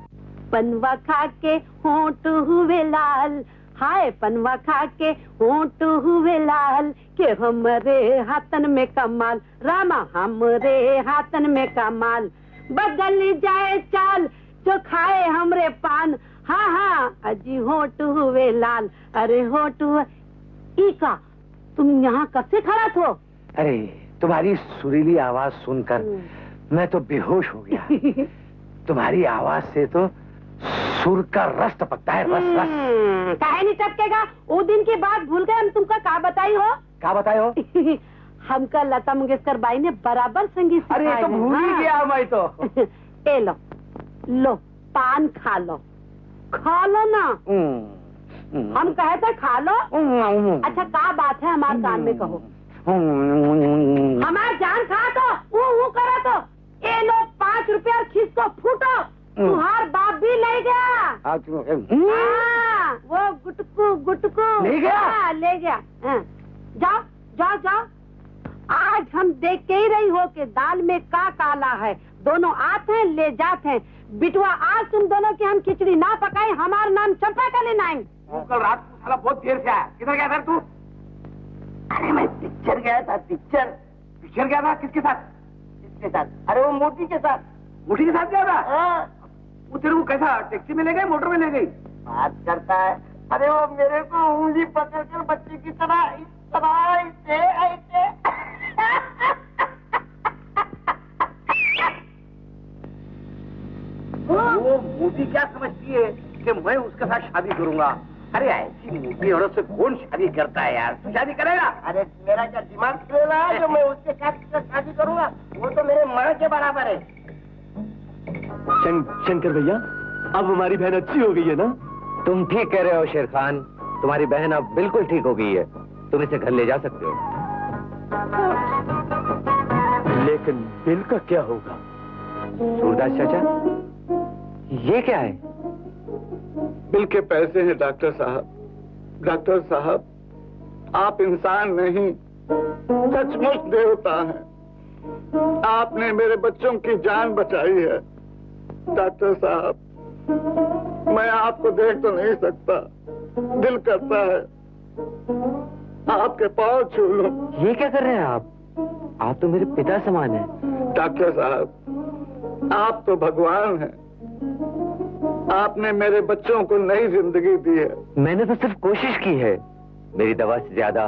पनवा खा के होंठ हुए लाल, हाय पनवा खा के होंठ हुए लाल, के हमरे हाथन में कमाल, रामा हमरे हाथन में कमाल। बदल जाए चाल जो खाए हमरे पान, हाँ हाँ अजी होंठ हुए लाल। अरे होंठ हुए ईका, तुम यहाँ कब से खड़ा थो? अरे तुम्हारी सुरीली आवाज सुनकर मैं तो बेहोश हो गया। तुम्हारी आवाज से तो सुर का रस टपकता है, रस रस। काहे नहीं टपकेगा? वो दिन की बात भूल गए हम तुमका का बताई हो? क्या बताए हो? हमका लता मंगेशकर बाई ने बराबर संगीत अरे ये तो सिखाए हैं। भूल ही गया मैं तो। ए लो लो पान खा लो, खा लो ना। हम कहे थे खा लो। अच्छा का बात है हमारे कान में कहो। हमार जान खा तो वो करा तो ए लो 5 रुपया खींच को फूटो, तुम्हार बाप भी ले गया। हाँ, वो गुटकू ले गया? हाँ, ले गया। हाँ, जाओ जाओ जाओ। आज हम देख के ही रही हो कि दाल में का काला है, दोनों आते हैं ले जाते हैं। बिटवा आज तुम दोनों की हम खिचड़ी ना पकाए, हमारा नाम चंपा का लेना है। कल रात को साला बहुत देर से आया, किधर गया था तू? अरे मैं पिक्चर गया था, पिक्चर गया था? किसके साथ? किसके साथ? अरे वो मोटी के साथ। मोटी के साथ गया था? हाँ। वो तेरे को कैसा टैक्सी में ले गए, मोटर में ले गई? बात करता है। अरे वो मेरे को उंगली पकड़कर बच्चे की तरह इस तरह ऐसे वो मोटी क्या समझती है कि मैं उसके साथ शादी करूंगा? अरे ऐसी मोटी औरत से कौन शादी करता है यार? तू शादी करेगा? अरे मेरा क्या दिमाग खेल रहा है जो मैं उसके साथ शादी करूंगा? वो तो मेरे माँ के बराबर है। शंकर भैया, अब हमारी बहन अच्छी हो गई है ना? तुम ठीक कह रहे हो शेर खान, तुम्हारी बहन अब बिल्कुल ठीक हो गई है, तुम इसे घर ले जा सकते हो। लेकिन बिल का क्या होगा? सूरदास चाचा, ये क्या है? बिल के पैसे हैं डॉक्टर साहब। डॉक्टर साहब, आप इंसान नहीं, सचमुच देवता हैं। आपने मेरे बच्चों की जान बचाई है। डॉक्टर साहब, मैं आपको देख तो नहीं सकता, दिल करता है आपके पांव छू लूं। ये क्या कर रहे हैं आप तो मेरे पिता समान हैं। डॉक्टर साहब, आप तो भगवान हैं। आपने मेरे बच्चों को नई जिंदगी दी है। मैंने तो सिर्फ कोशिश की है, मेरी दवा से ज्यादा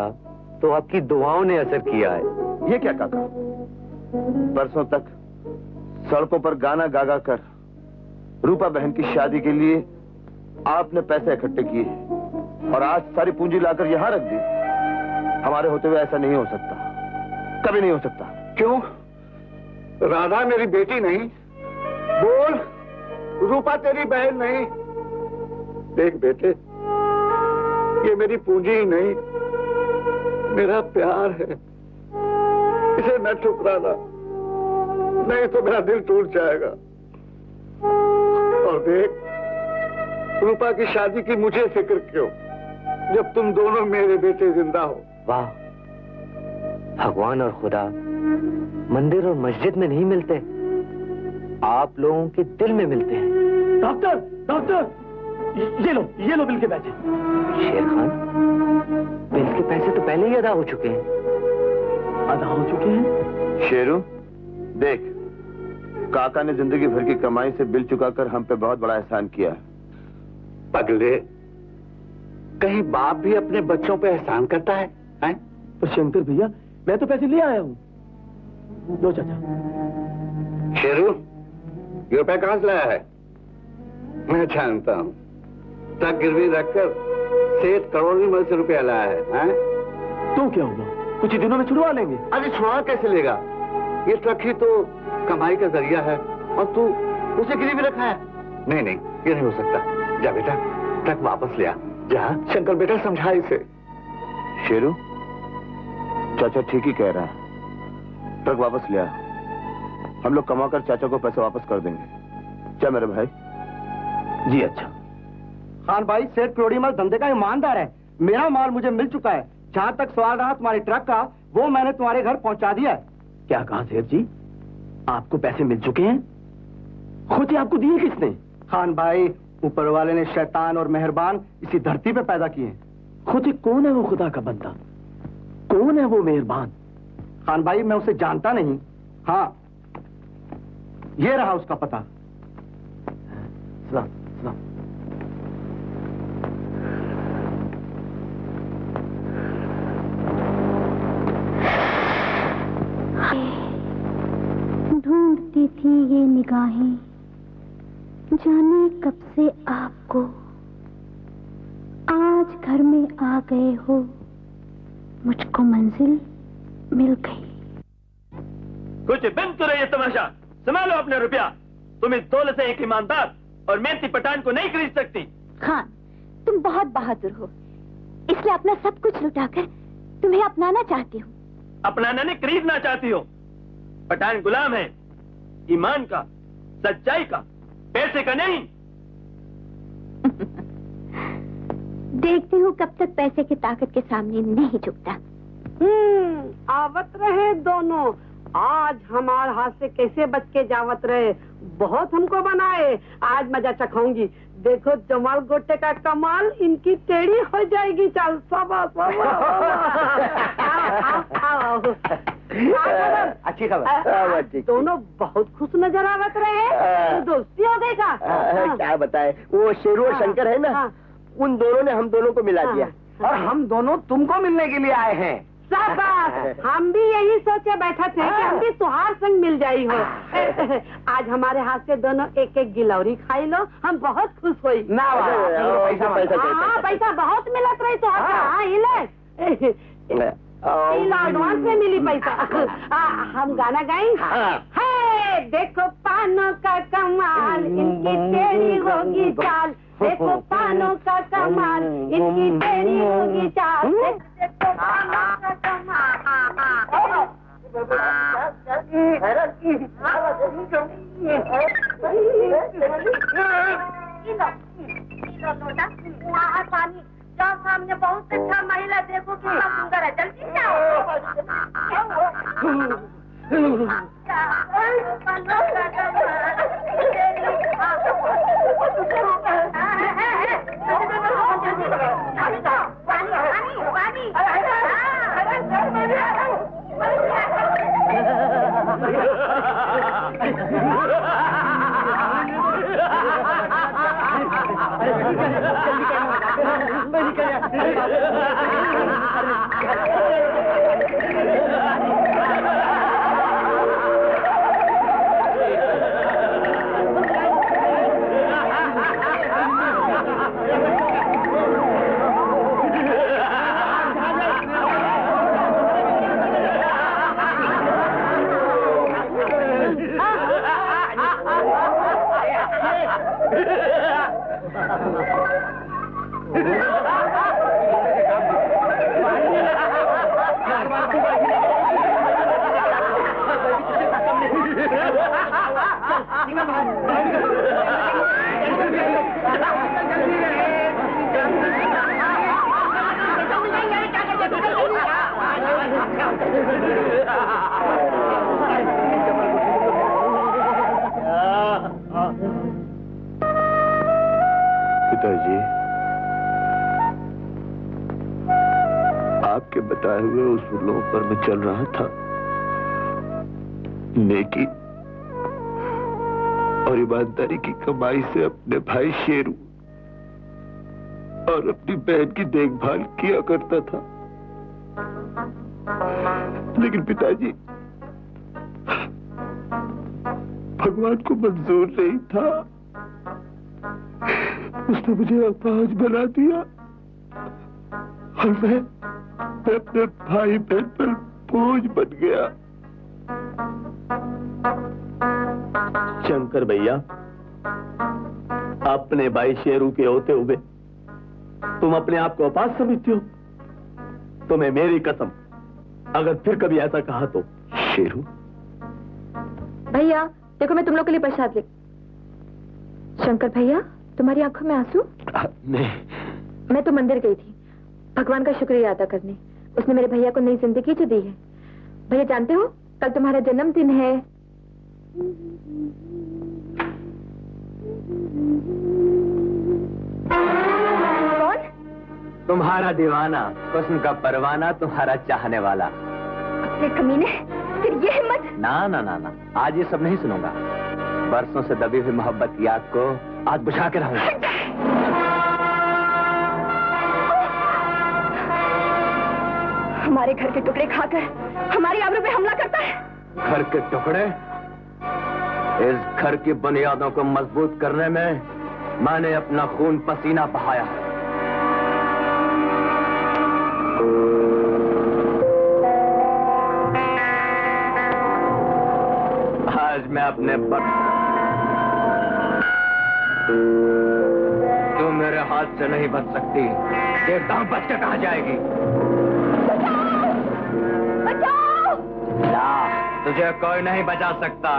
तो आपकी दुआओं ने असर किया है। ये क्या काका, बरसों तक सड़कों पर गाना गा गा कर रूपा बहन की शादी के लिए आपने पैसे इकट्ठे किए और आज सारी पूंजी लाकर यहां रख दी। हमारे होते हुए ऐसा नहीं हो सकता, कभी नहीं हो सकता। क्यों? राधा मेरी बेटी नहीं? बोल, रूपा तेरी बहन नहीं? देख बेटे, ये मेरी पूंजी ही नहीं, मेरा प्यार है। इसे न ठुकराना, नहीं तो मेरा दिल टूट जाएगा। और देख, रूपा की शादी की मुझे फिक्र क्यों, जब तुम दोनों मेरे बेटे जिंदा हो। वाह, भगवान और खुदा मंदिर और मस्जिद में नहीं मिलते, आप लोगों के दिल में मिलते हैं। डॉक्टर, डॉक्टर, ये लो बिल के पैसे। शेर खान, बिल के पैसे तो पहले ही अदा हो चुके हैं। अदा हो चुके हैं? शेरू, देख, काका ने जिंदगी भर की कमाई से बिल चुकाकर हम पे बहुत बड़ा एहसान किया है। पगले, कहीं बाप भी अपने बच्चों पे एहसान करता है, हैं? तो शंकर भैया, मैं तो पैसे ले आया हूँ। लो चाचा। शेरू, ये रुपए कहां से लाया है? मैं जानता हूँ, ट्रक गिरवी रखकर सेठ करोड़ों में से रुपया लाया है, तो क्या हुआ, कुछ ही दिनों में छुड़वा लेंगे। अरे छुड़ा कैसे लेगा? ये ट्रक ही तो कमाई का जरिया है, और तू उसे गिरवी रखा है। नहीं नहीं, ये नहीं हो सकता। जा बेटा, ट्रक वापस ले आ। जा शंकर बेटा, समझा इसे। शेरू, चाचा ठीक ही कह रहा है, ट्रक वापस ले आ। हम लोग कमाकर चाचा को पैसे वापस कर देंगे। क्या मेरे भाई? जी अच्छा। खान भाई, सेठ प्रोडीमल धंधे का ईमानदार है। मेरा माल मुझे मिल चुका है। जहाँ तक सवाल रहा तुम्हारे ट्रक का, वो मैंने तुम्हारे घर पहुँचा दिया है। क्या कहा सेठ जी, आपको पैसे मिल चुके हैं? खुद ही आपको दिए किसने? खान भाई, ऊपर वाले ने शैतान और मेहरबान इसी धरती पे पैदा किए हैं। खुद ही कौन है वो खुदा का बंदा? कौन है वो मेहरबान? खान भाई, मैं उसे जानता नहीं। हाँ, ये रहा उसका पता। सलाम सलाम। ढूंढती थी ये निगाहें, जाने कब से आपको, आज घर में आ गए हो, मुझको मंजिल मिल गई। कुछ बंद करो ये तमाशा, संभालो अपने रुपया। तुम इस दौलत से एक ईमानदार और मेहनती पठान को नहीं खरीद सकती। खान, तुम बहुत बहादुर हो, इसलिए अपना सब कुछ लुटाकर तुम्हें अपनाना चाहती हूँ। अपनाना नहीं, खरीदना चाहती हो। पठान गुलाम है, ईमान का, सच्चाई का, पैसे का नहीं। देखती हूँ कब तक पैसे की ताकत के सामने नहीं झुकता। आवत रहे दोनों, आज हमारे हाथ से कैसे बच के जावत रहे। बहुत हमको बनाए, आज मजा चखाऊंगी। देखो जमाल गोटे का कमाल, इनकी टेढ़ी हो जाएगी। चल शाबाश अच्छी खबर। दोनों बहुत खुश नजर आवत रहे। दोस्ती हो गई का? क्या बताए, वो शेरू और शंकर है ना, उन दोनों ने हम दोनों को मिला दिया, और हम दोनों तुमको मिलने के लिए आए हैं। शाबाश, हम भी यही सोचे बैठे थे कि हम भी तुहार संग मिल जाई हो। आज हमारे हाथ से दोनों एक एक गिलौरी खाई लो, हम बहुत खुश हुई। ना हाँ, पैसा बहुत मिलत रही तो। हाँ, इले एडवांस में मिली पैसा। हम गाना गाएं। है देखो पानों का कमाल, इनकी टेढ़ी होगी चाल। देखो पानों का कमाल, इनकी टेढ़ी होगी चाल। देखो पानों का कमाल। पानी जाओ, सामने बहुत अच्छा महिला देखो कितना सुंदर है। जल्दी जाओ। पिताजी, आपके बताए हुए उसूलों पर मैं चल रहा था। नेकी और ईमानदारी की कमाई से अपने भाई शेरू और अपनी बहन की देखभाल किया करता था। लेकिन पिताजी, भगवान को मंजूर नहीं था। उसने मुझे अपाहिज बना दिया और मैं अपने भाई बहन पर बोझ बन गया। शंकर भैया, अपने भाई शेरू के होते हुए तुम अपने आप को अपास समझती हो? तुम्हें मेरी कसम, अगर फिर कभी ऐसा कहा तो। शेरू, भैया देखो, मैं तुम लोग के लिए प्रसाद ले। शंकर भैया, तुम्हारी आंखों में आंसू? नहीं। मैं तो मंदिर गई थी भगवान का शुक्रिया अदा करने। उसने मेरे भैया को नई जिंदगी जो दी है। भैया जानते हो, कल तुम्हारा जन्मदिन है। कौन? तुम्हारा दीवाना, हुस्न का परवाना, तुम्हारा चाहने वाला। अपने कमीने, फिर ये हिम्मत? ना ना ना ना, आज ये सब नहीं सुनूंगा। बरसों से दबी हुई मोहब्बत की आग को आज बुझा के रहूंगा। हमारे घर के टुकड़े खाकर हमारी आबरू पे हमला करता है। घर के टुकड़े? इस घर की बुनियादों को मजबूत करने में मैंने अपना खून पसीना बहाया है। आज मैं अपने तू मेरे हाथ से नहीं बच सकती। देखता हूं बच के कहां जाएगी। बचाओ! ला, तुझे कोई नहीं बचा सकता।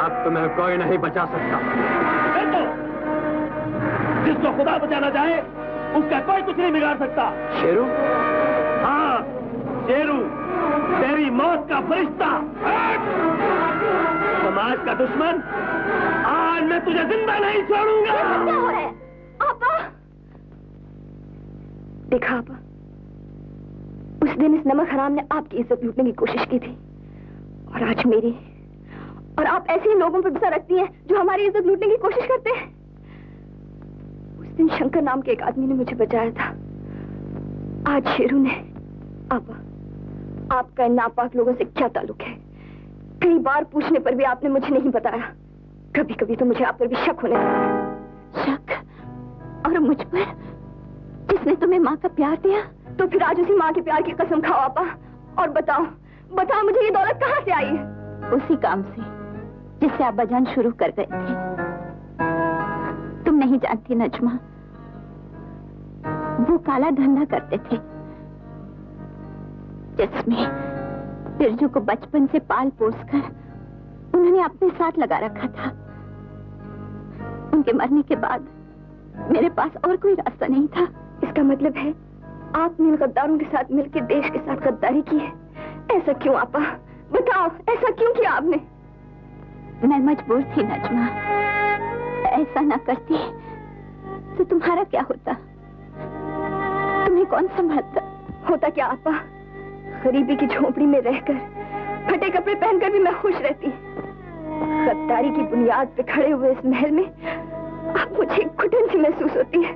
अब तुम्हें कोई नहीं बचा सकता। जिसको खुदा बचाना चाहे उसका कोई कुछ नहीं बिगाड़ सकता। शेरू? हाँ, शेरू, तेरी मौत का फरिश्ता, समाज का दुश्मन। आज मैं तुझे जिंदा नहीं छोड़ूंगा। क्या हो रहा है? आपा! देखा आपा, उस दिन इस नमक हराम ने आपकी इज्जत लूटने की कोशिश की थी और आज मेरी। और आप ऐसे ही लोगों पर गुस्सा रखती हैं जो हमारी इज्जत लूटने की कोशिश करते हैं। उस दिन शंकर नाम के एक आदमी ने मुझे बचाया था, आज शेरू ने। आपा, आपका इन नापाक लोगों से क्या ताल्लुक है? कई बार पूछने पर भी आपने मुझे नहीं बताया। कभी कभी तो मुझे आप पर भी शक होने लगा। शक? और मुझ पर, जिसने तुम्हें माँ का प्यार दिया? तो फिर आज उसी माँ के प्यार की कसम खाओ आपा, और बताओ बताओ मुझे ये दौलत कहाँ से आई? उसी काम से जिससे आप बजान शुरू कर गए थे। तुम नहीं जानती नजमा, वो काला धंधा करते थे जिसमें बिरजू को बचपन से पाल पोस कर उन्होंने अपने साथ लगा रखा था। उनके मरने के बाद मेरे पास और कोई रास्ता नहीं था। इसका मतलब है आपने इन गद्दारों के साथ मिलकर देश के साथ गद्दारी की है। ऐसा क्यों आपा? बताओ, ऐसा क्यों किया आपने? मैं मजबूर थी नजमा। ऐसा ना करती तो तुम्हारा क्या होता? तुम्हें कौन संभालता? होता क्या आपा, गरीबी की झोपड़ी में रहकर, फटे कपड़े पहनकर भी मैं खुश रहती। गद्दारी की बुनियाद पे खड़े हुए इस महल में अब मुझे घुटन सी महसूस होती है।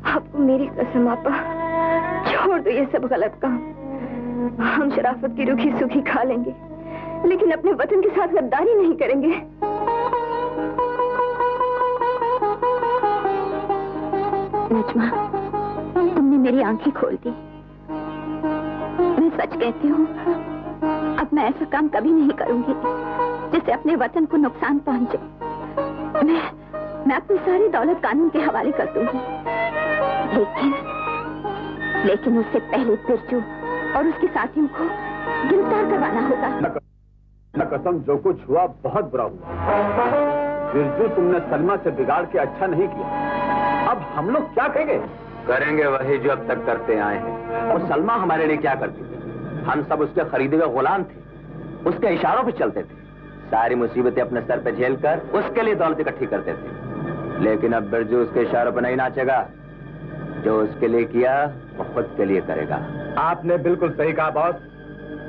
आपको मेरी कसम आपा, छोड़ दो ये सब गलत काम। हम शराफत की रूखी सूखी खा लेंगे, लेकिन अपने वतन के साथ गद्दारी नहीं करेंगे। नजमा, तुमने मेरी आंखें खोल दी। मैं सच कहती हूँ, अब मैं ऐसा काम कभी नहीं करूंगी जिससे अपने वतन को नुकसान पहुंचे। मैं अपनी सारी दौलत कानून के हवाले कर दूंगी, लेकिन उससे पहले बिरजू और उसके साथियों को गिरफ्तार करवाना होगा। न कसम जो कुछ हुआ बहुत बुरा हुआ। बिरजू, तुमने सलमा से बिगाड़ के अच्छा नहीं किया। अब हम लोग क्या कहेंगे? करेंगे वही जो अब तक करते आए हैं। और सलमा हमारे लिए क्या करती थी? हम सब उसके खरीदे हुए गुलाम थे, उसके इशारों पे चलते थे, सारी मुसीबतें अपने सर पे झेल कर उसके लिए दौलत इकट्ठी करते थे। लेकिन अब बिरजू उसके इशारों पर नहीं नाचेगा। जो उसके लिए किया वो खुद के लिए करेगा। आपने बिल्कुल सही कहा बॉस।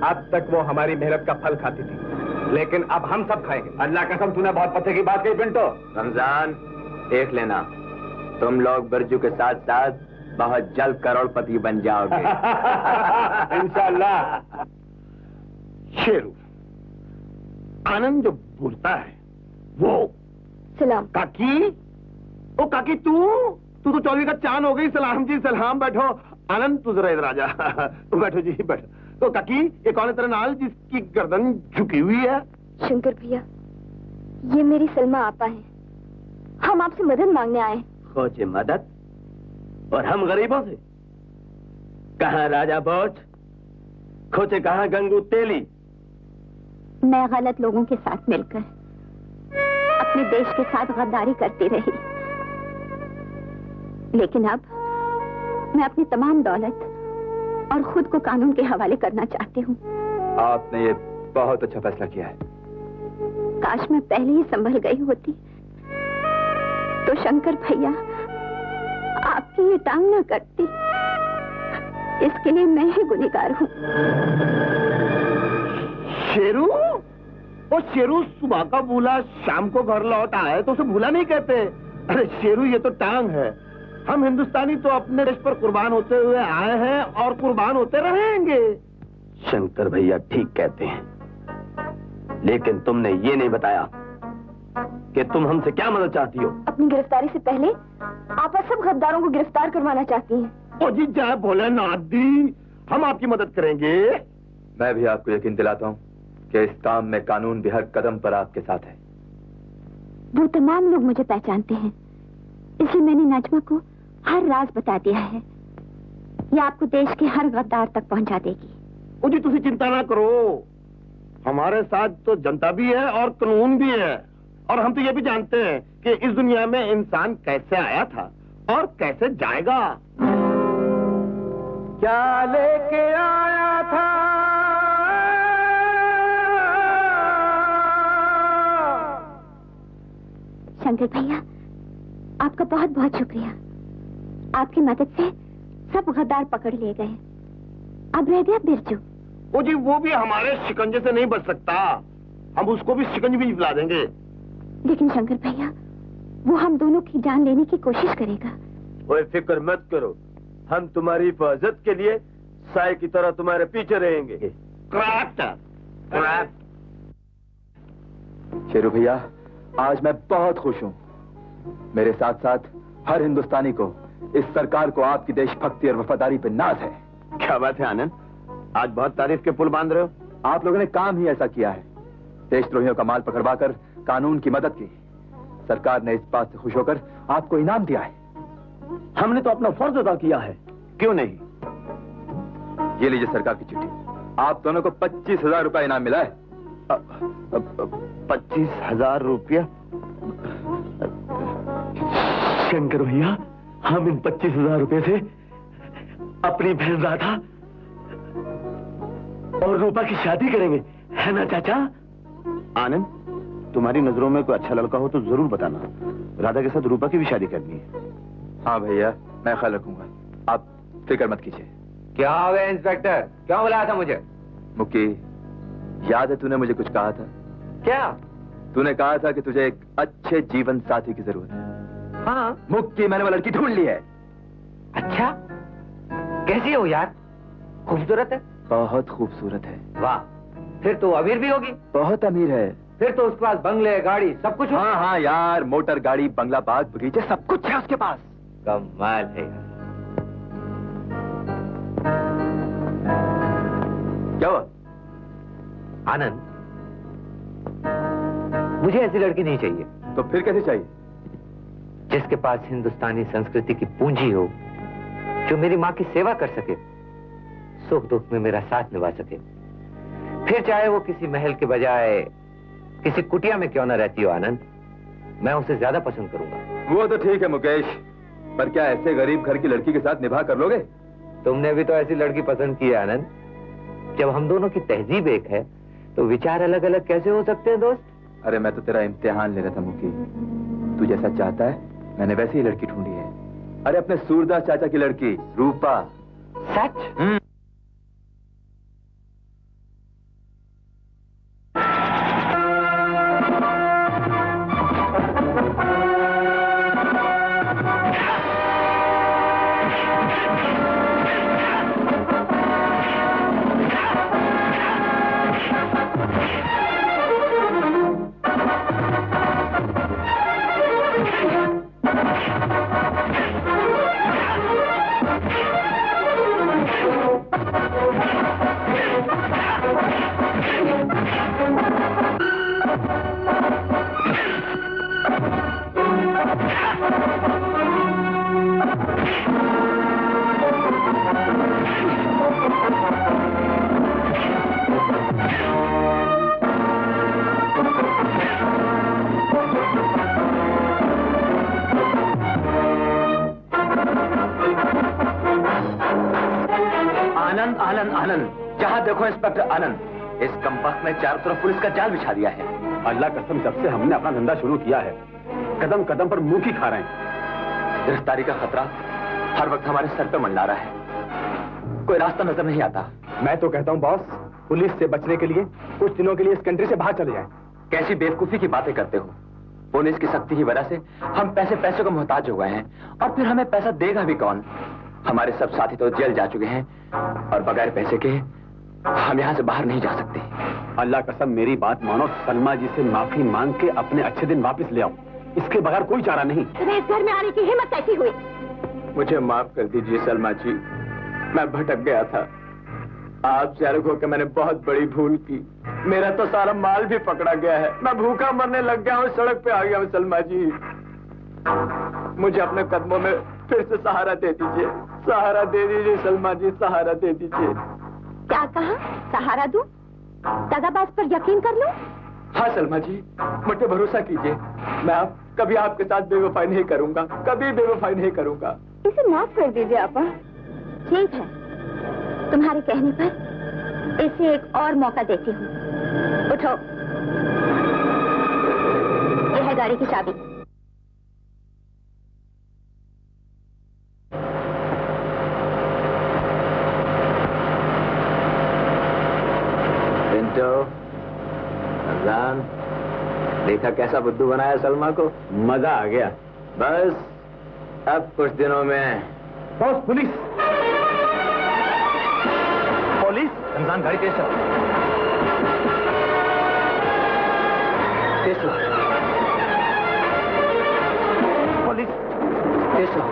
अब तक वो हमारी मेहनत का फल खाती थी, लेकिन अब हम सब खाएंगे। अल्लाह कसम, तूने बहुत पते की बात कही पिंटो। रमजान, देख लेना, तुम लोग बिरजू के साथ साथ बहुत जल्द करोड़पति बन जाओगे। इंशाअल्लाह। शेरू, आनंद जो बोलता है वो सलाम। काकी, ओ काकी, तू तो चौधरी का चांद हो गई। सलाम जी, सलाम। बैठो। आनंद, तू जरा इधर आ जा। बैठो जी, बैठो। तो काकी, ये कौन है तेरा नाल जिसकी गर्दन झुकी हुई है? शंकर भैया, ये मेरी सलमा आपा है। हम आपसे मदद मांगने आए। खोजे मदद? और हम गरीबों से? कहाँ राजा भोज, खोजे कहाँ गंगू तेली? मैं गलत लोगों के साथ मिलकर अपने देश के साथ गद्दारी करती रही, लेकिन अब मैं अपनी तमाम दौलत और खुद को कानून के हवाले करना चाहती हूँ। आपने ये बहुत अच्छा फैसला किया है। काश मैं पहले ही संभल गई होती तो शंकर भैया आपकी ये टांग न कटती। इसके लिए मैं ही गुनहगार हूँ। शेरू, वो शेरू सुबह का भूला शाम को घर लौट आए तो उसे भूला नहीं कहते। अरे शेरू, ये तो टांग है। हम हिंदुस्तानी तो अपने देश पर कुर्बान होते हुए आए हैं और कुर्बान होते रहेंगे। शंकर भैया ठीक कहते हैं, लेकिन तुमने ये नहीं बताया कि तुम हमसे क्या मदद चाहती हो। अपनी गिरफ्तारी से पहले आप सब गद्दारों को गिरफ्तार करवाना चाहती हैं। ओ जी, जय भोलेनाथ दी, हम आपकी मदद करेंगे। मैं भी आपको यकीन दिलाता हूँ कि इस काम में कानून भी हर कदम पर आपके साथ है। वो तमाम लोग मुझे पहचानते हैं, इसलिए मैंने नजमा को हर राज बता दिया है। ये आपको देश के हर गद्दार तक पहुंचा देगी। ओ जी, तुसी चिंता ना करो। हमारे साथ तो जनता भी है और कानून भी है, और हम तो ये भी जानते हैं कि इस दुनिया में इंसान कैसे आया था और कैसे जाएगा। क्या लेके आया था शंकर भैया, आपका बहुत बहुत शुक्रिया। आपकी मदद से सब गद्दार पकड़ लिए गए। अब रह गया बिरजू। ओ जी, वो भी हमारे शिकंजे से नहीं बच सकता। हम उसको भी शिकंजे भी दिला देंगे। लेकिन शंकर भैया, वो हम दोनों की जान लेने की कोशिश करेगा। कोई फिक्र मत करो, हम तुम्हारी हिफाजत के लिए साए की तरह तुम्हारे पीछे रहेंगे। शेरू भैया, आज मैं बहुत खुश हूँ। मेरे साथ साथ हर हिंदुस्तानी को, इस सरकार को आपकी देशभक्ति और वफादारी पे नाज है। क्या बात है आनंद, आज बहुत तारीफ के पुल बांध रहे हो। आप लोगों ने काम ही ऐसा किया है। देशद्रोहियों का माल पकड़वाकर कानून की मदद की। सरकार ने इस बात से खुश होकर आपको इनाम दिया है। हमने तो अपना फर्ज अदा किया है, क्यों नहीं? ये लीजिए सरकार की चिट्ठी। आप दोनों को 25,000 रुपए इनाम मिला है। 25,000 रुपया? शंकर भैया, हम इन 25,000 रुपए से अपनी बहन राधा और रूपा की शादी करेंगे, है ना चाचा? आनंद, तुम्हारी नजरों में कोई अच्छा लड़का हो तो जरूर बताना। राधा के साथ रूपा की भी शादी करनी है। हाँ भैया, मैं ख्याल रखूंगा, आप फिक्र मत कीजिए। क्या हो गया इंस्पेक्टर, क्यों बुलाया था मुझे? मुक्की, याद है तूने मुझे कुछ कहा था? क्या? तूने कहा था कि तुझे एक अच्छे जीवन साथी की जरूरत है। हाँ मुक्की, मैंने वो लड़की ढूंढ ली है। अच्छा, कैसी हो यार? खूबसूरत है? बहुत खूबसूरत है। वाह, फिर तो अमीर भी होगी। बहुत अमीर है। फिर तो उसके पास बंगले, गाड़ी, सब कुछ हो? हाँ हाँ यार, मोटर गाड़ी, बंगला, बाग बगीचे, सब कुछ है उसके पास। कमाल है यार। क्या हुआ? आनंद, मुझे ऐसी लड़की नहीं चाहिए। तो फिर कैसे चाहिए? जिसके पास हिंदुस्तानी संस्कृति की पूंजी हो, जो मेरी माँ की सेवा कर सके, सुख दुख में मेरा साथ निभा सके। फिर चाहे वो किसी महल के बजाय किसी कुटिया में क्यों न रहती हो आनंद, मैं उसे ज्यादा पसंद करूंगा। वो तो ठीक है मुकेश, पर क्या ऐसे गरीब घर की लड़की के साथ निभा कर लोगे? तुमने भी तो ऐसी लड़की पसंद की है आनंद। जब हम दोनों की तहजीब एक है तो विचार अलग अलग कैसे हो सकते हैं दोस्त? अरे मैं तो तेरा इम्तिहान ले रहा था मुकी। तू जैसा चाहता है मैंने वैसी ही लड़की ढूंढी है। अरे अपने सूरदास चाचा की लड़की रूपा। सच? आनंद आनंद आनंद, जहां देखो इंस्पेक्टर आनंद। इस कंपनी ने चारों तरफ पुलिस का जाल बिछा दिया है। अल्लाह कसम, जब से हमने अपना धंधा शुरू किया है कदम कदम पर मुंह की खा रहे हैं। गिरफ्तारी का खतरा हर वक्त हमारे सर पर मंडरा रहा है। कोई रास्ता नजर नहीं आता। मैं तो कहता हूँ बॉस, पुलिस से बचने के लिए कुछ दिनों के लिए इस कंट्री से बाहर चले जाएं। कैसी बेवकूफी की बातें करते हो। पुलिस की सख्ती की वजह से हम पैसे को मोहताज हो गए हैं, और फिर हमें पैसा देगा भी कौन? हमारे सब साथी तो जेल जा चुके हैं, और बगैर पैसे के हम यहाँ से बाहर नहीं जा सकते। अल्लाह कसम, मेरी बात मानो, सलमा जी से माफी मांग के अपने अच्छे दिन वापस ले आओ। इसके बगैर कोई चारा नहीं। तुम्हें इस घर में आने की हिम्मत कैसी हुई? मुझे माफ कर दीजिए सलमा जी, मैं भटक गया था। आपसे अलग होकर मैंने बहुत बड़ी भूल की। मेरा तो सारा माल भी पकड़ा गया है। मैं भूखा मरने लग गया हूँ, सड़क पे आ गया हूँ। सलमा जी, मुझे अपने कदमों में फिर से सहारा दे दीजिए। सहारा दे दीजिए सलमा जी, सहारा दे दीजिए। क्या कहा? सहारा दूं? दगाबाज पर यकीन कर लूं? हाँ सलमा जी, मुझे भरोसा कीजिए। मैं कभी आपके साथ बेवफाई नहीं करूंगा, कभी बेवफाई नहीं करूंगा। इसे माफ कर दीजिए आपा। ठीक है, तुम्हारे कहने पर इसे एक और मौका देती हूँ। उठो, यह है गाड़ी की चाबी। पिंटो, रमजान, देखा कैसा बुद्धू बनाया सलमा को? मजा आ गया। बस अब कुछ दिनों में बॉस, पुलिस पुलिस। रमजान, गाड़ी तेज चला। तेज चला। पुलिस तेज चला।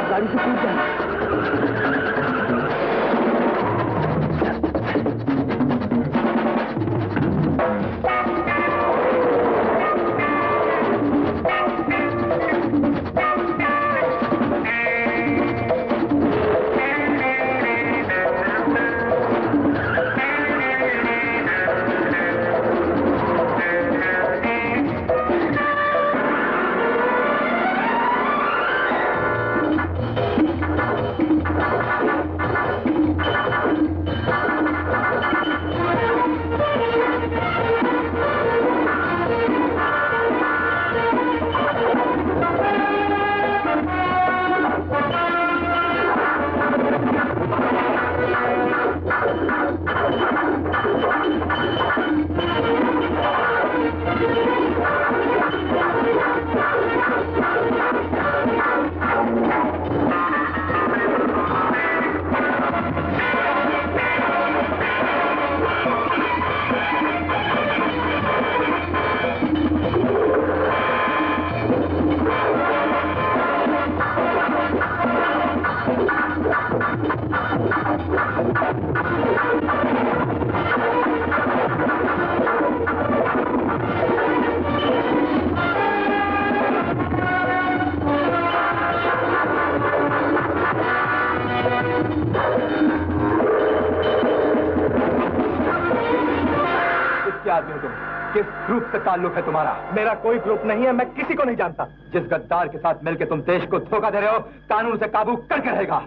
गाड़ी से कूद जाए। आदमी हो तुम? किस ग्रुप से ताल्लुक है तुम्हारा? मेरा कोई ग्रुप नहीं है, मैं किसी को नहीं जानता। जिस गद्दार के साथ मिलकर तुम देश को धोखा दे रहे हो, कानून से काबू करके रहेगा।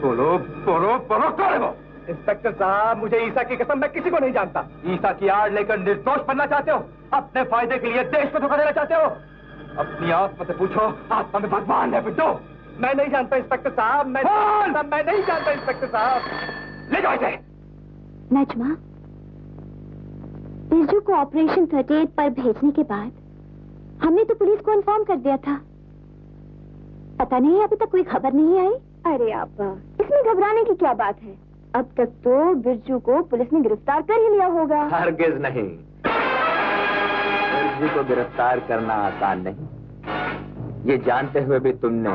बोलो बोलो बोलो, कौन है वो? इंस्पेक्टर साहब, मुझे ईसा की कसम, मैं किसी को नहीं जानता। ईसा की आड़ लेकर निर्दोष बनना चाहते हो? अपने फायदे के लिए देश को धोखा देना चाहते हो? अपनी आत्मा से पूछो, आत्मा में भगवान है बिट्टू। मैं नहीं जानता इंस्पेक्टर साहब, मैं नहीं जानता इंस्पेक्टर साहब। ले जाओ इसे। नजमा, बिरजू को ऑपरेशन 38 पर भेजने के बाद हमने तो पुलिस को इन्फॉर्म कर दिया था। पता नहीं अभी तक कोई खबर नहीं आई। अरे आपा, इसमें घबराने की क्या बात है? अब तक तो बिरजू को पुलिस ने गिरफ्तार कर ही लिया होगा। हरगिज नहीं, बिरजू को गिरफ्तार करना आसान नहीं। ये जानते हुए भी तुमने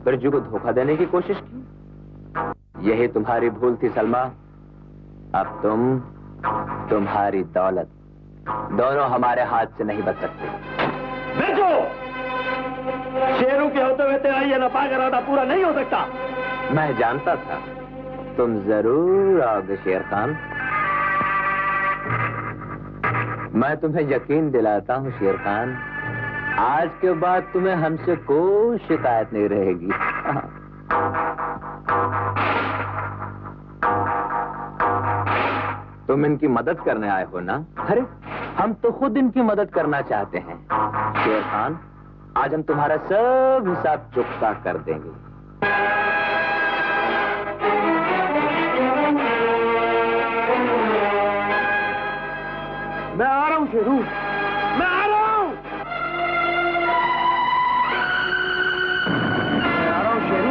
बिरजू को धोखा देने की कोशिश की। यही तुम्हारी भूल थी सलमा। अब तुम्हारी दौलत दोनों हमारे हाथ से नहीं बच सकते। बिरजू, शेरू के होते हुए तेरा ये नापाक इरादा पूरा नहीं हो सकता। मैं जानता था तुम जरूर आओगे शेर खान। मैं तुम्हें यकीन दिलाता हूँ शेर खान, आज के बाद तुम्हें हमसे कोई शिकायत नहीं रहेगी। तुम इनकी मदद करने आए हो ना? अरे हम तो खुद इनकी मदद करना चाहते हैं। शेर खान, आज हम तुम्हारा सब हिसाब चुकता कर देंगे। मैं आ रहा हूँ शेरू, मैं आ रहा हूँ। मैं आ रहा हूँ शेरू।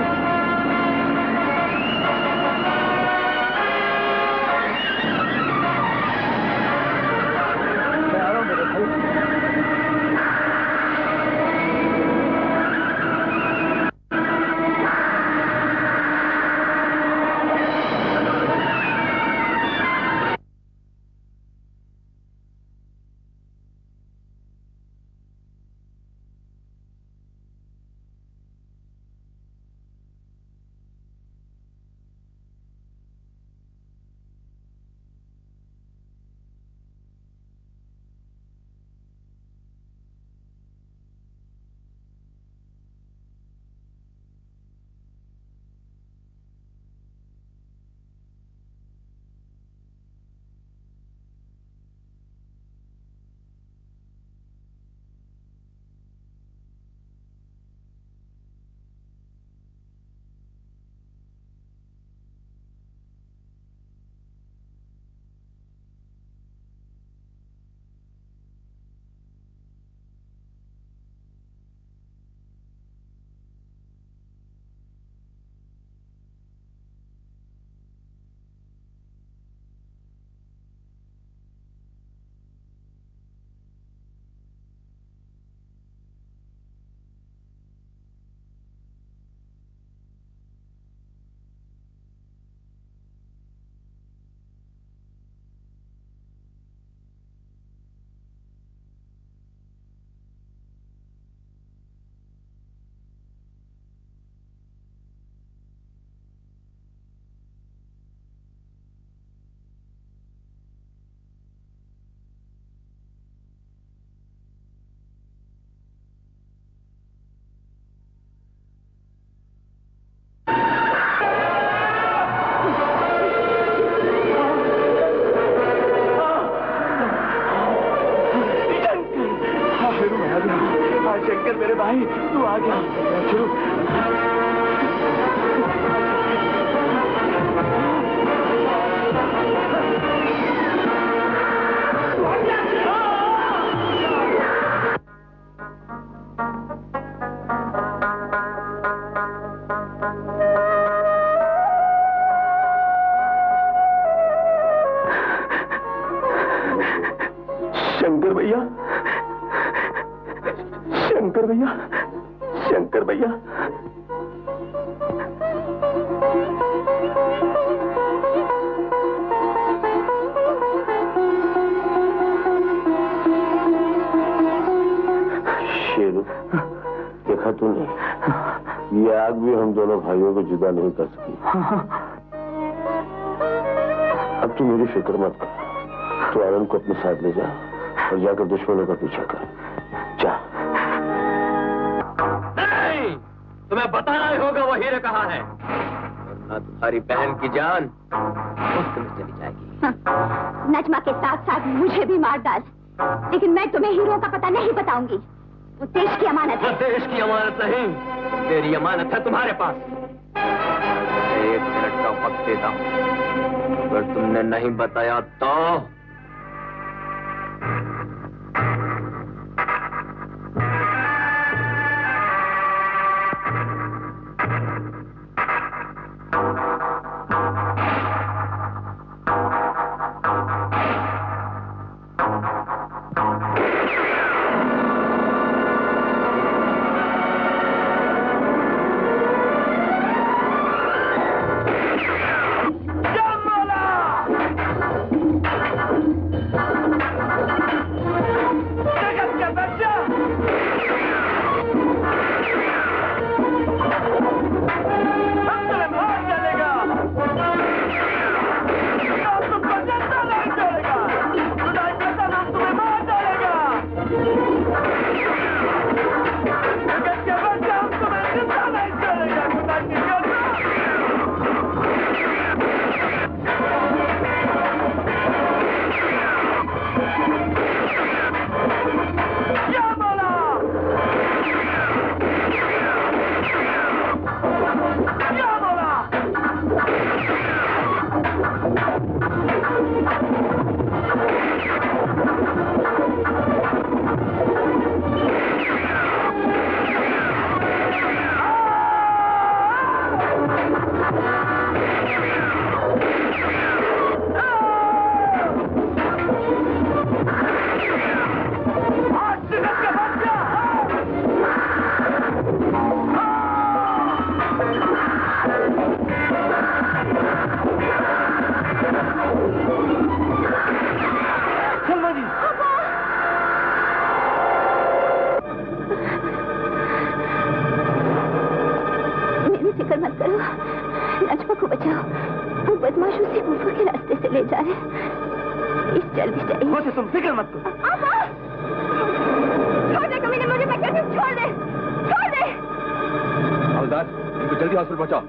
मैं आ रहा हूँ मेरे भाई। शंकर मेरे भाई, तू आ गया। शुरू शंकर भैया, शंकर भैया, शंकर भैया। शेरू, देखा तूने, ये आग भी हम दोनों भाइयों को जुदा नहीं कर सकी। अब तू मेरी फिक्र मत कर, तो आनंद को अपने साथ ले जा और जाकर दुश्मनों का पीछा कर। जा। नहीं, तुम्हें बताना ही होगा वो हीरे कहाँ है, वरना तुम्हारी बहन की जान मुफ्त में चली जाएगी। हाँ, नजमा के साथ साथ मुझे भी मार डाल, लेकिन मैं तुम्हें हीरो का पता नहीं बताऊंगी। वो देश की अमानत है। वो देश की अमानत नहीं, तेरी अमानत है तुम्हारे पास। 1 मिनट का वक्त देता हूँ, अगर तुमने नहीं बताया तो नजमा को बचाओ, वो बदमाश उसे ऊपर के रास्ते से ले जा रहे हैं। इस जल्दी चाहिए। मुझे तुम फिक्र मत करो। छोड़ दे कमीने मुझे, मैं कहती हूँ छोड़ दे, छोड़ दे। हवलदार, इनको जल्दी हॉस्पिटल पहुंचाओ।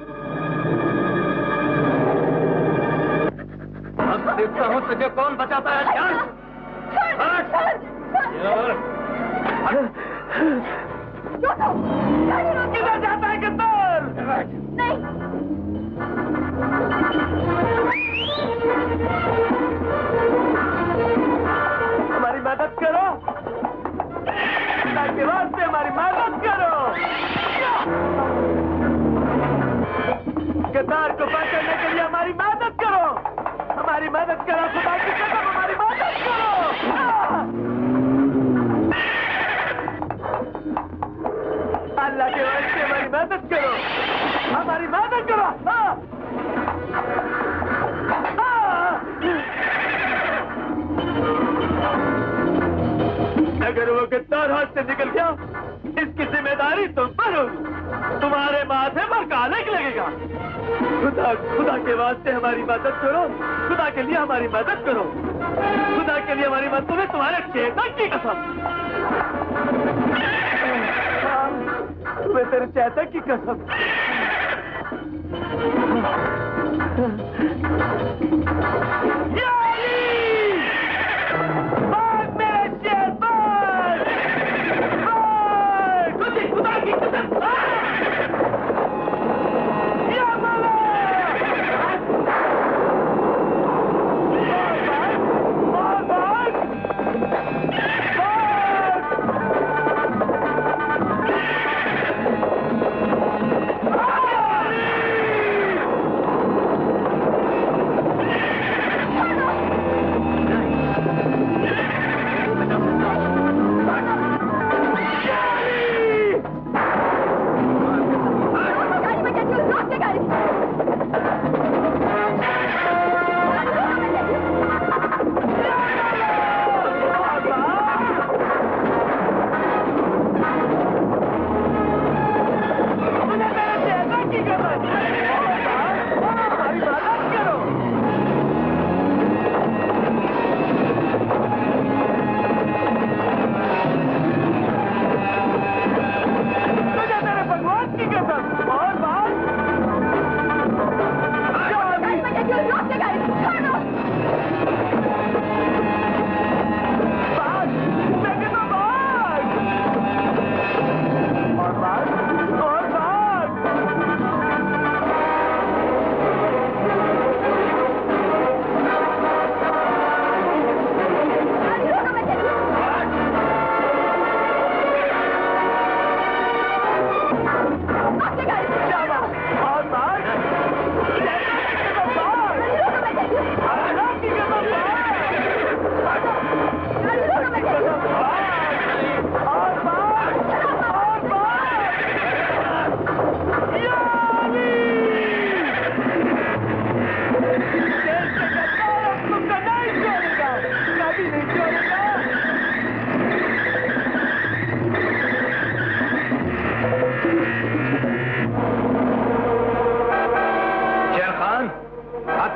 अब देखता हूँ तुझे कौन बचाता है। किधर जाता है गद्दार? नहीं, हमारी मदद करो, ताकि वास्ते हमारी मदद करो। गद्दार को पकड़ने के लिए हमारी मदद करो, हमारी मदद करो, खुदा की कसम हमारी मदद करो। अल्लाह के वास्ते हमारी मदद करो, हमारी मदद करो। अगर वो गद्दार हाथ से निकल गया, इसकी जिम्मेदारी तुम पर होगी, तुम्हारे माथे पर कालिक लगेगा। खुदा के वास्ते हमारी मदद करो, खुदा के लिए हमारी मदद करो, खुदा के लिए हमारी मदद। तुम्हें तुम्हारे चेतक की कसम, तुम्हें तेरे चेतक की कसम। खुदा की कसम।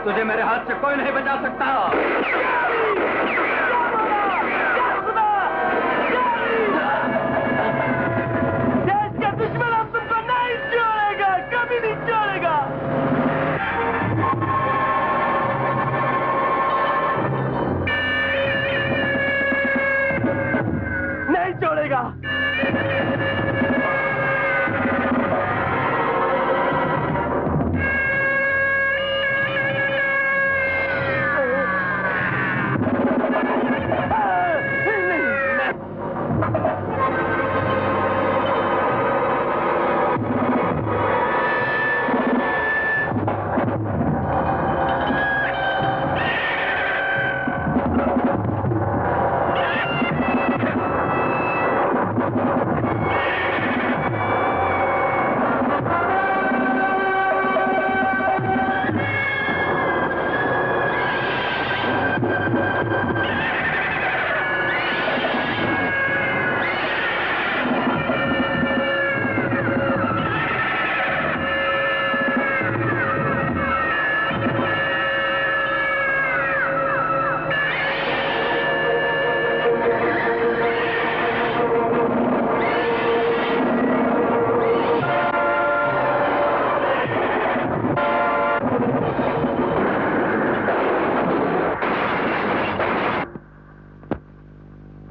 तुझे मेरे हाथ से कोई नहीं बचा सकता। देश का दुश्मन हम तुमको नहीं छोड़ेगा, कभी नहीं छोड़ेगा। नहीं छोड़ेगा।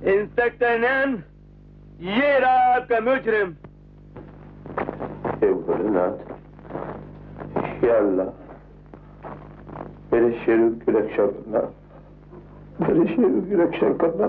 इंस्पेक्टर नैन, ये रहा आपका मुजरिम। हे भोलेनाथ, या अल्लाह, मेरे शेरू की रक्षा करना, मेरे शेरू की रक्षा करना।